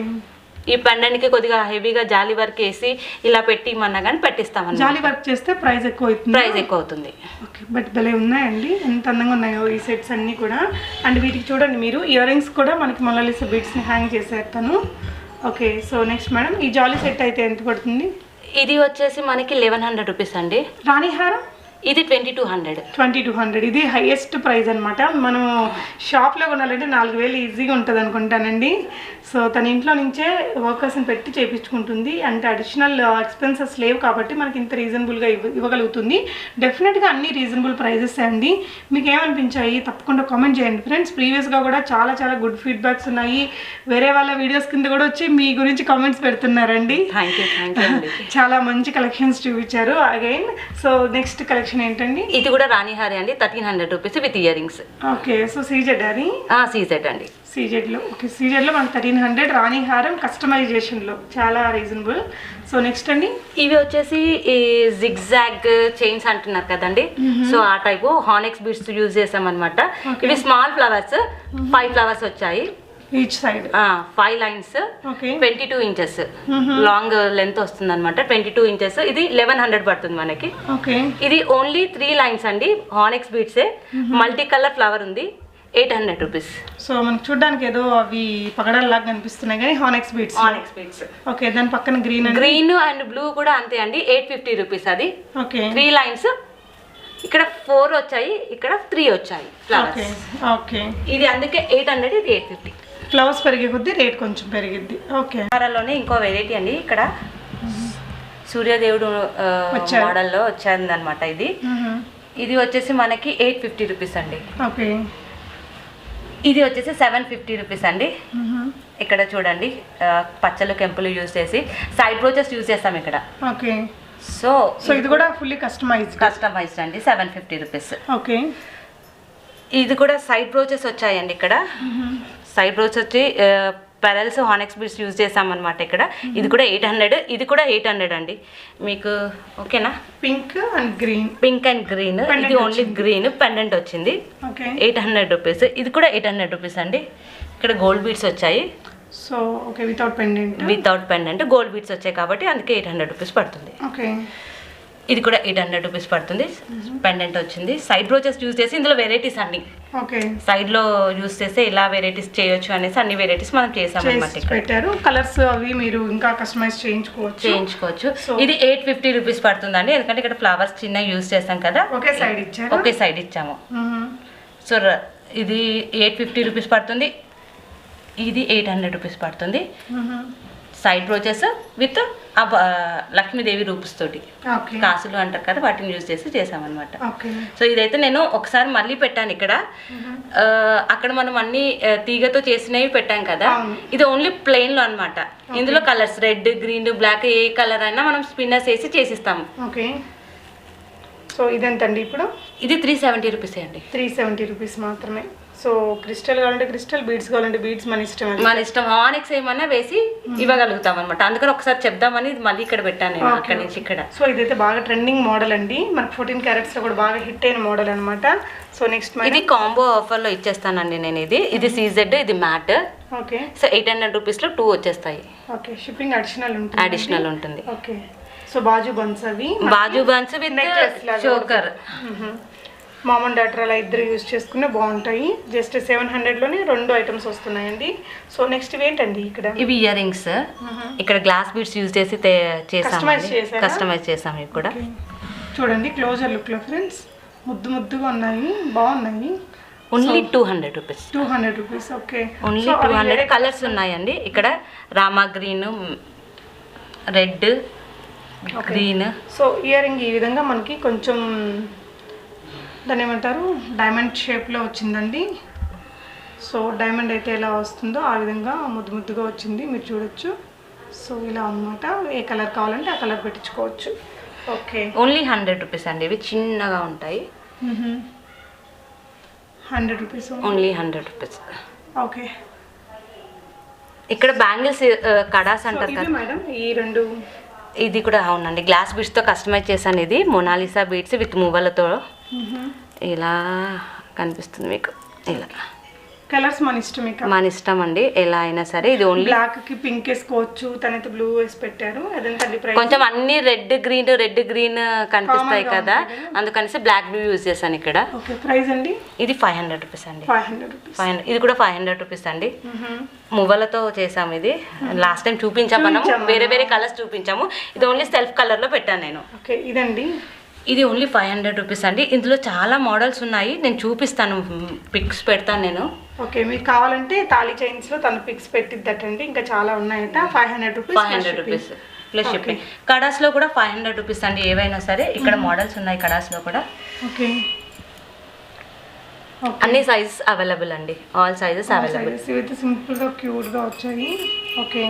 S1: ఈ పెండెంట్కి కొద్దిగా హెవీగా జాలీ వర్క్ వేసి ఇలా పెట్టిమన్నా కానీ పెట్టిస్తామని.
S2: జాలీ వర్క్ చేస్తే ప్రైస్ ఎక్కువ
S1: అవుతుంది.
S2: ఓకే, బట్ భలే ఉన్నాయండి. ఎంత అందంగా ఉన్నాయో ఈ సెట్స్ అన్నీ కూడా. అండ్ వీటికి చూడండి మీరు ఇయర్ రింగ్స్ కూడా మనకి మొనాలిసా బీడ్స్ని హ్యాంగ్ చేసేస్తాను. ఓకే, సో నెక్స్ట్ మేడం ఈ జాలీ సెట్ అయితే ఎంత పడుతుంది?
S1: ఇది వచ్చేసి మనకి 1100 రూపీస్ అండి.
S2: రాణి హారం
S1: ఇది 2200.
S2: ఇది హైయెస్ట్ ప్రైస్ అనమాట. మనం షాప్లో కొనాలంటే 4000 ఈజీగా ఉంటుంది అనుకుంటానండి. సో తన ఇంట్లో నుంచే వర్కర్స్ని పెట్టి చేయించుకుంటుంది. అంటే అడిషనల్ ఎక్స్పెన్సెస్ లేవు కాబట్టి మనకి ఇంత రీజనబుల్గా ఇవ్వగలుగుతుంది. డెఫినెట్గా అన్ని రీజనబుల్ ప్రైజెస్ అండి. మీకు ఏమనిపించాయి తప్పకుండా కామెంట్ చేయండి ఫ్రెండ్స్. ప్రీవియస్గా కూడా చాలా గుడ్ ఫీడ్బ్యాక్స్ ఉన్నాయి. వేరే వాళ్ళ వీడియోస్ కింద కూడా వచ్చి మీ గురించి కామెంట్స్ పెడుతున్నారండి. చాలా మంచి కలెక్షన్స్ చూపించారు అగైన్. సో నెక్స్ట్ కలెక్షన్ ఏంటండి?
S1: ఇది కూడా రాణిహారి అండి. 1300 rupees with ear rings.
S2: Okay, so CZ అది.
S1: సీజెడ్ అండి.
S2: సీజెడ్లో ఓకే, సీజెడ్లో మనకి 1300 రాణి హారం కస్టమైజేషన్లో చాలా రీజనబుల్. సో నెక్స్ట్ అండి
S1: ఇవి వచ్చేసి ఈ జిగ్జాగ్ చైన్స్ అంటున్నారు కదండి. సో ఆ టైపు హానెక్స్ బీడ్స్ యూజ్ చేసామన్నమాట. ఇవి స్మాల్ ఫ్లవర్స్, 5 ఫ్లవర్స్ వచ్చాయి
S2: each side.
S1: 5 lines, 22 inches long length వస్తుంది అనమాట. 22 ఇంచెస్. ఇది 1100 పడుతుంది మనకి. ఇది ఓన్లీ 3 లైన్స్ అండి. హానెక్స్ బీడ్సే. మల్టీ కలర్ ఫ్లవర్ ఉంది. 800 రూపీస్.
S2: సో మనకు చూడడానికి ఏదో అవి పగడాల్లాగా కనిపిస్తున్నాయి కానీ హానెక్స్ బీడ్స్. ఓకే, దాని పక్కన గ్రీన్
S1: అండ్ బ్లూ కూడా అంతే అండి. 850 రూపీస్ అది.
S2: Okay,
S1: 3 lines. ఇక్కడ 4 వచ్చాయి, ఇక్కడ 3 వచ్చాయి ఫ్లవర్స్.
S2: ఓకే,
S1: ఇది అందుకే 800, ఇది 850.
S2: ఫ్లవర్స్ పెరిగే కొద్దీ రేట్ కొంచెం పెరిగిద్ది. ఓకే,
S1: లోనే ఇంకో వెరైటీ అండి. ఇక్కడ సూర్యదేవుడు మోడల్లో వచ్చింది అనమాట. ఇది వచ్చేసి మనకి 850 రూపీస్ అండి.
S2: ఓకే,
S1: ఇది వచ్చేసి 750 రూపీస్ అండి. ఇక్కడ చూడండి పచ్చలు కెంపులు యూజ్ చేసి సైడ్ బ్రోచెస్ యూజ్ చేస్తాం ఇక్కడ.
S2: ఓకే,
S1: సో
S2: ఇది కూడా ఫుల్లీ
S1: కస్టమైజ్డ్ అండి, 750 రూపీస్.
S2: ఓకే,
S1: ఇది కూడా సైడ్ బ్రోచెస్ వచ్చాయండి. ఇక్కడ సైడ్ బ్రోచ్ వచ్చి పెరల్స్ హానెక్స్ బీడ్స్ యూజ్ చేసామన్నమాట. ఇక్కడ ఇది కూడా 800, ఇది కూడా 800 అండి మీకు. ఓకేనా?
S2: పింక్ అండ్ గ్రీన్,
S1: ఇది ఓన్లీ గ్రీన్ పెండెంట్ వచ్చింది. 800 రూపీస్. ఇది కూడా 800 రూపీస్ అండి. ఇక్కడ గోల్డ్ బీడ్స్ వచ్చాయి.
S2: So okay, without pendant
S1: gold beads వచ్చాయి కాబట్టి అందుకే 800 రూపీస్ పడుతుంది.
S2: ఓకే,
S1: ఇది కూడా 800 రూపీస్ పడుతుంది. పెండెంట్ వచ్చింది. సైడ్ బ్రోచెస్ యూజ్ చేసి ఇందులో వెరైటీస్ అన్ని
S2: ఓకే
S1: సైడ్ లో యూజ్ చేస్తే ఇలా వెరైటీస్ చేయొచ్చు అనేసి అన్ని వెరైటీస్ మనం చేసామన్నమాట.
S2: పెట్టారు కలర్స్ అవి మీరు ఇంకా కస్టమైజ్ చేయించుకోవచ్చు.
S1: ఇది 850 రూపీస్ పడుతుందండి, ఎందుకంటే ఇక్కడ ఫ్లవర్స్ చిన్న యూజ్ చేస్తాం కదా. ఒకే సైడ్ ఇచ్చాము. సో ఇది 850 రూపీస్ పడుతుంది. ఇది 800 రూపీస్ పడుతుంది. సైడ్ బ్రోచెస్ విత్ లక్ష్మీదేవి రూప్స్ తోటి, కాసులు అంటారు కదా, వాటిని యూజ్ చేసి చేసామన్నమాట. సో ఇదైతే నేను ఒకసారి మళ్ళీ పెట్టాను ఇక్కడ. అక్కడ మనం అన్ని తీగతో చేసినవి పెట్టాం కదా, ఇది ఓన్లీ ప్లెయిన్ లో అనమాట. ఇందులో కలర్స్ రెడ్, గ్రీన్, బ్లాక్ ఏ కలర్ అయినా మనం స్పిన్నర్స్ వేసి చేసిస్తాము.
S2: సో ఇదెంతండి ఇప్పుడు?
S1: ఇది 370 రూపీస్ అండి.
S2: 370 రూపీస్ మాత్రమే. సో క్రిస్టల్ కావాలంటే క్రిస్టల్, బీడ్స్ కావాలంటే బీడ్స్, మన ఇష్టం.
S1: హానెక్స్ ఏమన్నా వేసి ఇవ్వగలుగుతాం అనమాట. అందుకని ఒకసారి చెప్దామని మళ్ళీ ఇక్కడ పెట్టాను నేను, అక్కడ నుంచి ఇక్కడ.
S2: సో ఇదైతే బాగా ట్రెండింగ్ మోడల్ అండి, మనకు 14 క్యారెట్స్ లో కూడా బాగా హిట్ అయిన మోడల్ అనమాట. సో నెక్స్ట్
S1: ఇది కాంబో ఆఫర్ లో ఇచ్చేస్తానండి నేను. ఇది CZ, ఇది మ్యాట్.
S2: ఓకే,
S1: సో 800 రూపీస్ లో 2 వచ్చేస్తాయి.
S2: ఓకే, షిప్పింగ్ అడిషనల్ ఉంటుంది. ఓకే, సో బాజు బన్స్ with choker. Mom and daughter అలా ఇద్దరు యూజ్ చేసుకునే బాగుంటాయి. జస్ట్ 700లోనే 2 ఐటమ్స్ వస్తున్నాయండి. సో నెక్స్ట్ ఏంటండి ఇక్కడ?
S1: ఇవి ఇయర్ రింగ్స్. ఇక్కడ గ్లాస్ బీడ్స్ యూజ్ చేసి కస్టమైజ్ చేసాము. ఇవి కూడా
S2: చూడండి క్లోజర్ లుక్ లో ఫ్రెండ్స్, ముద్దుగా ఉన్నాయి, బాగున్నాయి.
S1: Only 200 rupees.
S2: 200 rupees. Okay,
S1: only 200. Colours ఉన్నాయండి ఇక్కడ, Rama green, red, green.
S2: So ear ring ఈ విధంగా మనకి కొంచెం దాన్ని ఏమంటారు, డైమండ్ షేప్లో వచ్చిందండి. సో డైమండ్ అయితే ఎలా వస్తుందో ఆ విధంగా ముద్దుగా వచ్చింది, మీరు చూడొచ్చు. సో ఇలా అన్నమాట. ఏ కలర్ కావాలంటే ఆ కలర్ పెట్టించుకోవచ్చు. ఓకే,
S1: ఓన్లీ 100 రూపీస్ అండి. ఇవి చిన్నగా ఉంటాయి.
S2: 100 రూపీస్,
S1: ఓన్లీ 100 రూపీస్.
S2: ఓకే,
S1: ఇక్కడ బ్యాంగిల్స్ కడాస్ అంటారు కదా
S2: మేడం, ఈ 2.
S1: ఇది కూడా అవునండి, గ్లాస్ బీడ్స్తో కస్టమైజ్ చేశాను. ఇది మొనాలిసా బీడ్స్ విత్ మూవలతో ఇలా కనిపిస్తుంది మీకు. ఇలా
S2: కలర్స్ మన
S1: ఇష్టం అండి, ఎలా అయినా సరే. ఇది ఓన్లీ
S2: బ్లాక్ కి పింక్ వేసుకోవచ్చు, తనైతే బ్లూ వేసి పెట్టారు.
S1: కొంచెం అన్ని రెడ్ గ్రీన్ కనిపిస్తాయి కదా, అందుకనేసి బ్లాక్ బ్లూ యూజ్ చేశాను ఇక్కడ.
S2: ప్రైస్ అండి?
S1: ఇది 500 రూపీస్ అండి. 500. ఇది కూడా 500 రూపీస్ అండి. మువ్వలతో చేసాము. ఇది లాస్ట్ టైం చూపించాము మనం, వేరే కలర్స్ చూపించాము. ఇది ఓన్లీ సెల్ఫ్ కలర్ లో పెట్టాను నేను.
S2: ఓకే, ఇదండి.
S1: ఇది ఓన్లీ 500 రూపీస్ అండి. ఇందులో చాలా మోడల్స్ ఉన్నాయి, నేను చూపిస్తాను, పిక్స్ పెడతాను నేను.
S2: ఓకే, మీకు కావాలంటే తాళీ చైన్స్ లో తను పిక్స్ పెట్టిద్దటండి. ఇంకా చాలా ఉన్నాయంట. 500 రూపీస్
S1: ప్లస్ షిప్పింగ్. కడాస్ లో కూడా 500 రూపీస్ అండి, ఏవైనా సరే. ఇక్కడ మోడల్స్ ఉన్నాయి కడాస్ లో కూడా.
S2: ఓకే,
S1: అన్ని సైజెస్ అవైలబుల్ అండి, ఆల్ సైజెస్ అవైలబుల్.
S2: ఇవి సింపుల్ గా క్యూట్ గా వచ్చాయి. ఓకే,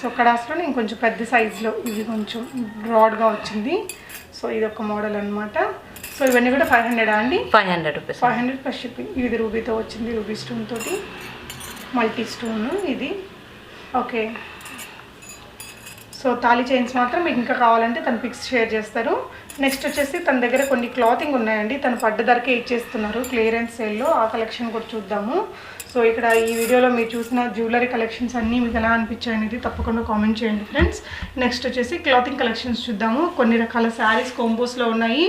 S2: సో కడాస్లో నేను కొంచెం పెద్ద సైజులో, ఇది కొంచెం బ్రాడ్గా వచ్చింది. సో ఇది ఒక మోడల్ అనమాట. సో ఇవన్నీ కూడా 500 అండి?
S1: 500 రూపీస్.
S2: 500 plus shipping. ఇది రూబీతో వచ్చింది, రూబీ స్టోన్ తోటి, మల్టీ స్టోన్ ఇది. ఓకే, సో తాళీ చైన్స్ మాత్రం మీకు ఇంకా కావాలంటే తను పిక్స్ షేర్ చేస్తారు. నెక్స్ట్ వచ్చేసి తన దగ్గర కొన్ని క్లాతింగ్ ఉన్నాయండి, తను పడ్డ ధరకే ఇచ్చేస్తున్నారు క్లియరెన్స్ సేల్లో. ఆ కలెక్షన్ కూడా చూద్దాము. సో ఇక్కడ ఈ వీడియోలో మీరు చూసిన జ్యువెలరీ కలెక్షన్స్ అన్నీ మీకు ఎలా అనిపించాయి అనేది తప్పకుండా కామెంట్ చేయండి ఫ్రెండ్స్. నెక్స్ట్ వచ్చేసి క్లాతింగ్ కలెక్షన్స్ చూద్దాము. కొన్ని రకాల శారీస్ కాంబోస్లో ఉన్నాయి,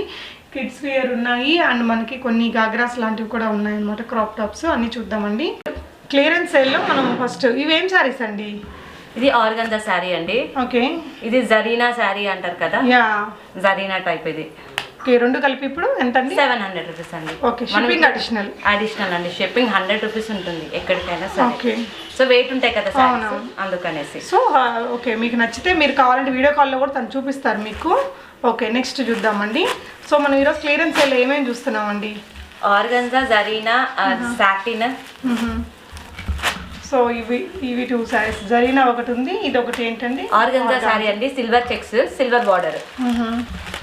S2: కిడ్స్ వేర్ ఉన్నాయి, అండ్ మనకి కొన్ని గాగ్రాస్ లాంటివి కూడా ఉన్నాయి అన్నమాట, క్రాప్ టాప్స్ అన్నీ చూద్దామండి. క్లియరెన్స్ సేల్లో మనం ఫస్ట్ ఇవేం శారీస్ అండి?
S1: ఇది ఆర్గంజా శారీ అండి.
S2: ఓకే,
S1: ఇది జరీనా శారీ అంటారు కదా,
S2: యా
S1: జరీనా టైప్. ఇది
S2: ఓకే, రెండు కలిపి ఇప్పుడు ఎంత అండి?
S1: 700 రూపీస్ అండి.
S2: ఓకే, షిప్పింగ్
S1: అడిషనల్ అండి. షిప్పింగ్ 100 రూపీస్ ఉంటుంది ఎక్కడికైనా సరే. ఓకే, సో వెయిట్ ఉంటాయి కదా సారీస్, అందుకనేసి.
S2: సో ఓకే, మీకు నచ్చితే మీరు కావాలంటే వీడియో కాల్లో కూడా తను చూపిస్తారు మీకు. ఓకే, నెక్స్ట్ చూద్దామండి. సో మనం ఈరోజు క్లియరెన్స్ సేల్ ఏమేమి చూస్తున్నామండి?
S1: Organza, Zarina, satin.
S2: సో ఇవి 2 సారీస్, జరీనా ఒకటి ఉంది, ఇది ఒకటి ఏంటండి
S1: ఆర్గంజా సారీ అండి, సిల్వర్ చెక్స్, సిల్వర్ బార్డర్.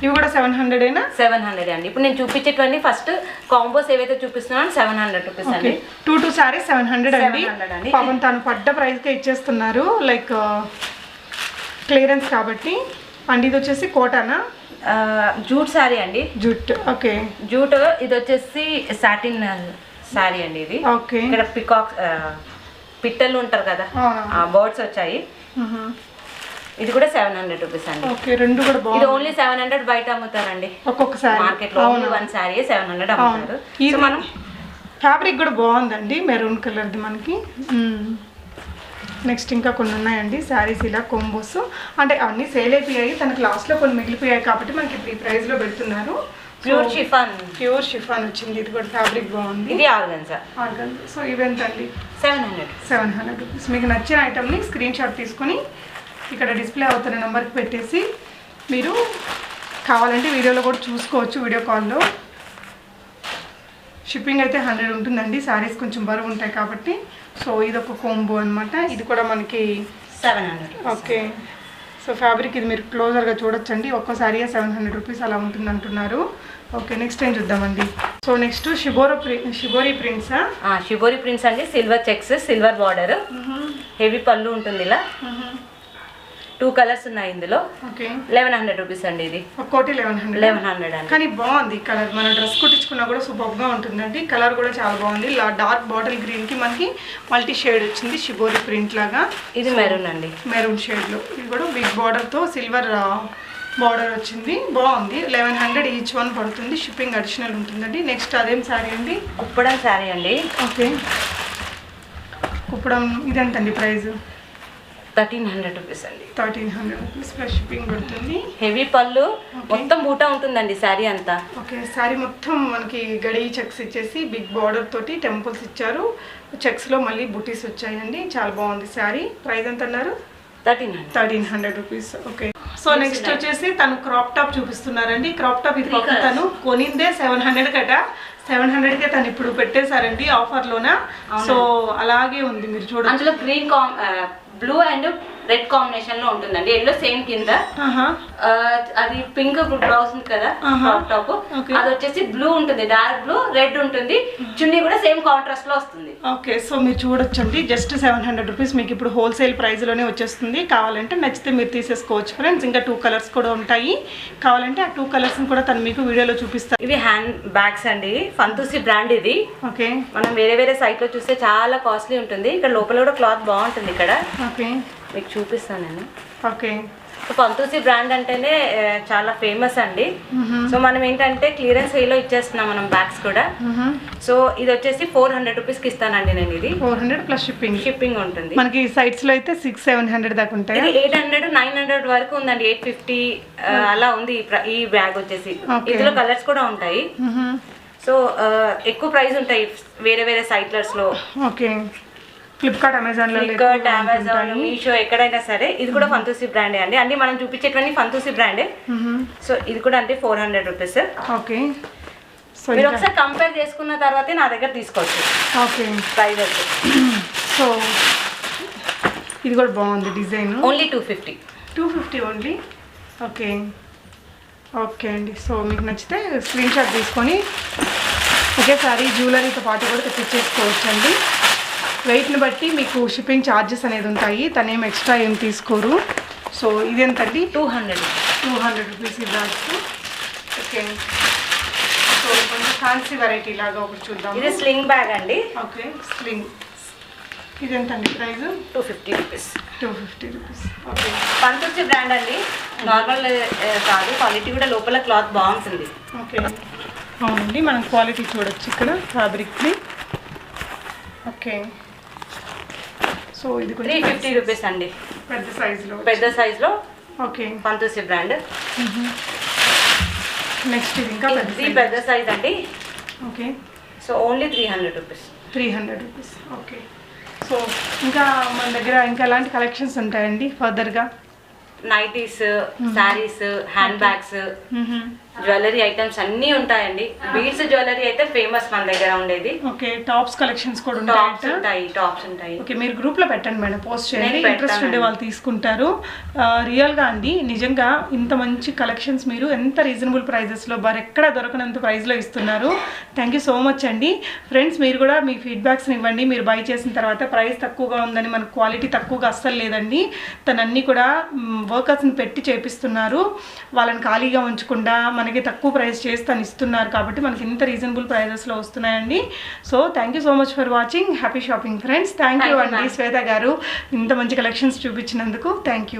S2: ఇవి కూడా 700 ఏనా?
S1: 700 అండి. ఇప్పుడు నేను చూపించేటువంటి ఫస్ట్ కాంబోస్ ఏవైతే చూపిస్తున్నానో 700 రూపీస్ అండి.
S2: 2 సారీస్ 700 అండి. పాపం తను పడ్డ ప్రైస్కే ఇచ్చేస్తున్నారు, లైక్ క్లియరెన్స్ కాబట్టి. అండ్ ఇది వచ్చేసి కోటానా?
S1: జూట్ సారీ అండి.
S2: Jute, okay.
S1: జూట్. ఇది వచ్చేసి సాటిన్ సారీ అండి. ఇది
S2: ఓకే.
S1: ఇక్కడ పికాక్ పిట్టలు ఉంటారు కదా, బర్డ్స్ వచ్చాయి. ఇది కూడా 700 రూపీస్ అండి.
S2: ఓకే, రెండు కూడా బాగుంది.
S1: ఇది ఓన్లీ 700 బయట అమ్ముతారండి
S2: ఒక్కొక్కసారి
S1: మార్కెట్ లో. ఓన్లీ 1 సారీ 700 అమ్ముతారు.
S2: ఇది మనం ఫ్యాబ్రిక్ కూడా బాగుందండి, మెరూన్ కలర్ది మనకి. నెక్స్ట్ ఇంకా కొన్ని ఉన్నాయండి శారీస్ ఇలా కోంబోస్, అంటే అన్నీ సేల్ అయిపోయాయి, తనకు లాస్ట్లో కొన్ని మిగిలిపోయాయి కాబట్టి మనకి ఇప్పుడు ఈ ప్రైస్లో పెడుతున్నారు.
S1: ప్యూర్ షిఫాన్,
S2: ప్యూర్ షిఫాన్ వచ్చింది. ఇది కూడా ఫ్యాబ్రిక్ బాగుంది.
S1: ఇది ఆర్గన్జా.
S2: సో ఇవెంతండి? 700 రూపీస్. మీకు నచ్చిన ఐటమ్ని స్క్రీన్ షాట్ తీసుకొని ఇక్కడ డిస్ప్లే అవుతున్న నెంబర్కి పెట్టేసి మీరు కావాలంటే వీడియోలో కూడా చూసుకోవచ్చు, వీడియో కాల్లో. షిప్పింగ్ అయితే 100 ఉంటుందండి, శారీస్ కొంచెం బరువు ఉంటాయి కాబట్టి. సో ఇది ఒక కోంబో అనమాట. ఇది కూడా మనకి
S1: 700.
S2: ఓకే. సో ఫ్యాబ్రిక్ ఇది మీరు క్లోజర్గా చూడొచ్చండి, ఒక్కో శారీ 700 రూపీస్ అలా ఉంటుంది అంటున్నారు. ఓకే, నెక్స్ట్ ఏం చూద్దామండి. So next shibori prints.
S1: Shibori prints అండి, silver checks, silver border, heavy pallu ఉంటుంది ఇలా. 2 కలర్స్ ఉన్నాయి ఇందులో.
S2: ఓకే,
S1: 1100 రూపీస్ అండి. ఇది
S2: ఒక్కోటి 1100
S1: అండి.
S2: కానీ బాగుంది కలర్, మన డ్రెస్ కుట్టించుకున్నా కూడా సూపర్గా ఉంటుందండి. కలర్ కూడా చాలా బాగుంది, డార్క్ బాటిల్ గ్రీన్కి మనకి మల్టీ షేడ్ వచ్చింది, షిబోరి ప్రింట్ లాగా.
S1: ఇది మెరూన్ అండి,
S2: మెరూన్ షేడ్లో. ఇది కూడా బిగ్ బార్డర్తో సిల్వర్ బార్డర్ వచ్చింది, బాగుంది. 1100 ఈచ్ వన్ పడుతుంది, షిప్పింగ్ అడిషనల్ ఉంటుందండి. నెక్స్ట్ అదేం శారీ అండి?
S1: కుప్పడం శారీ అండి.
S2: ఓకే, కుప్పడం ఇదెంతండి ప్రైస్?
S1: 1300 రూపీస్ అండి.
S2: 1300 రూపీస్ ప్లస్ షిప్పింగ్ పడుతుంది.
S1: హెవీ పళ్ళు, మొత్తం బూటా ఉంటుందండి శారీ అంతా.
S2: ఓకే, శారీ మొత్తం మనకి గడి చెక్స్ ఇచ్చేసి బిగ్ బార్డర్ తోటి టెంపుల్స్ ఇచ్చారు, చెక్స్లో మళ్ళీ బుటీస్ వచ్చాయండి. చాలా బాగుంది శారీ. ప్రైస్ ఎంత అన్నారు? 1300 రూపీస్. ఓకే. సో నెక్స్ట్ వచ్చేసి తను క్రాప్ టాప్ చూపిస్తున్నారండి. క్రాప్ టాప్ ఇది పక్క తను కొనిందే 700 కట, 700కే తను ఇప్పుడు పెట్టేశారండి ఆఫర్లోన. సో అలాగే ఉంది, మీరు చూడండి.
S1: అందులో green blue and red combination లో ఉంటుందండి. ఎల్లో సేమ్ కింద, అది పింక్ బ్లౌజ్ ఉంది కదా క్రాప్ టాప్, అది వచ్చేసి బ్లూ ఉంటుంది, డార్క్ బ్లూ, రెడ్ ఉంటుంది. చున్నీ కూడా సేమ్ కాంట్రాస్ట్ లో వస్తుంది.
S2: ఓకే, సో మీరు చూడొచ్చండి, జస్ట్ 700 రూపీస్ మీకు ఇప్పుడు హోల్సేల్ ప్రైస్ లోనే వచ్చేస్తుంది. కావాలంటే నచ్చితే మీరు తీసేసుకోవచ్చు ఫ్రెండ్స్. ఇంకా 2 కలర్స్ కూడా ఉంటాయి, కావాలంటే ఆ 2 కలర్స్ కూడా తను మీకు వీడియోలో చూపిస్తారు.
S1: ఇవి హ్యాండ్ బ్యాగ్స్ అండి, ఫంతూసి బ్రాండ్ ఇది.
S2: ఓకే,
S1: మనం వేరే సైట్ లో చూస్తే చాలా కాస్ట్లీ ఉంటుంది, ఇక్కడ లోపల కూడా క్లాత్ బాగుంటుంది. ఇక్కడ
S2: ఓకే
S1: మీకు చూపిస్తాను నేను.
S2: ఓకే,
S1: ఫంతూసి బ్రాండ్ అంటేనే చాలా ఫేమస్ అండి. సో మనం ఏంటంటే క్లియరెన్స్ సేల్ లో ఇచ్చేస్తున్నాం మనం బ్యాగ్స్ కూడా. సో ఇది వచ్చేసి 400 రూపీస్ కి ఇస్తానండి నేను. ఇది
S2: 400 ప్లస్ షిప్పింగ్
S1: ఉంటుంది.
S2: మనకి సైట్స్ లో అయితే 600-700 దాకా ఉంటాయి.
S1: ఇది 800-900 వరకు ఉందండి, 850 అలా ఉంది ఈ బ్యాగ్ వచ్చేసి. ఇందులో కలర్స్ కూడా ఉంటాయి. సో ఎక్కువ ప్రైస్ ఉంటాయి వేరే సైట్లర్స్ లో.
S2: ఓకే, ఫ్లిప్కార్ట్, అమెజాన్,
S1: మీషో, ఎక్కడైనా సరే. ఇది కూడా ఫంతూసి బ్రాండే అండి, అన్ని మనం చూపించేటువంటి ఫంతూసి బ్రాండే. సో ఇది కూడా అంటే 400 రూపీస్.
S2: ఓకే, సో
S1: మీరు ఒకసారి కంపేర్ చేసుకున్న తర్వాతే నా దగ్గర తీసుకోవచ్చు.
S2: ఓకే,
S1: ప్రైస్ వచ్చి.
S2: సో ఇది కూడా బాగుంది design.
S1: Only 250
S2: only. Okay, okay అండి. సో మీకు నచ్చితే స్క్రీన్ షాట్ తీసుకొని ఒకేసారి జ్యువెలరీతో పాటు కూడా తెప్పించేసుకోవచ్చు అండి. వెయిట్ని బట్టి మీకు షిప్పింగ్ ఛార్జెస్ అనేది ఉంటాయి, తనేం ఎక్స్ట్రా ఏం తీసుకోరు. సో ఇదెంతండి? 200 రూపీస్ ఈ బ్యాగ్స్. ఓకే, సో కొంచెం ఫ్యాన్సీ వెరైటీ లాగా ఒకటి చూద్దాం.
S1: ఇది స్లింగ్ బ్యాగ్ అండి.
S2: Okay, sling. ఇదెంతండి ప్రైస్?
S1: 250 రూపీస్.
S2: 250 రూపీస్. ఓకే,
S1: ఫంతూసి బ్రాండ్ అండి, నార్మల్ కాదు, క్వాలిటీ కూడా లోపల క్లాత్ బాగుంటుంది.
S2: ఓకే, అవునండి, మనం క్వాలిటీ చూడొచ్చు ఇక్కడ ఫ్యాబ్రిక్ది. ఓకే, సో ఇది
S1: 350 రూపీస్ అండి, పెద్ద సైజులో.
S2: ఓకే,
S1: ఫంతూసి బ్రాండ్.
S2: నెక్స్ట్ ఇది ఇంకా
S1: పెద్ద సైజ్ అండి.
S2: Okay,
S1: so only 300 rupees.
S2: 300 rupees. Okay, so ఇంకా మన దగ్గర ఇంకా ఎలాంటి కలెక్షన్స్ ఉంటాయండి ఫర్దర్గా?
S1: Nighties, saris, hand bags, jewellery items అన్నీ ఉంటాయండి. బీడ్స్ జ్యువెలరీ అయితే ఫేమస్ మన దగ్గర ఉండేది.
S2: ఓకే, టాప్స్ కలెక్షన్స్ కూడా
S1: టాప్స్ ఉంటాయి.
S2: ఓకే, మీరు గ్రూప్ లో పెట్టండి మేడం, పోస్ట్ చేయండి, ఇంట్రెస్ట్ ఉండే వాళ్ళు తీసుకుంటారు. రియల్ గా అండి, నిజంగా ఇంత మంచి కలెక్షన్స్ మీరు ఎంత రీజనబుల్ ప్రైజెస్ లో ఎక్కడ దొరకనంత ప్రైస్ లో ఇస్తున్నారు. థ్యాంక్ యూ సో మచ్ అండి. ఫ్రెండ్స్, మీరు కూడా మీ ఫీడ్బ్యాక్స్ ఇవ్వండి. మీరు బై చేసిన తర్వాత ప్రైస్ తక్కువగా ఉందని, మన క్వాలిటీ తక్కువగా అస్సలు లేదండి. తనన్నీ కూడా వర్కర్స్ని పెట్టి చేపిస్తున్నారు. వాళ్ళని ఖాళీగా ఉంచకుండా మనకి తక్కువ ప్రైస్ చేసి తను ఇస్తున్నారు కాబట్టి మనకి ఇంత రీజనబుల్ ప్రైజెస్లో వస్తున్నాయండి. So thank you so much for watching. Happy shopping friends. Thank you అండి శ్వేత గారు, ఇంత మంచి కలెక్షన్స్ చూపించినందుకు. Thank you.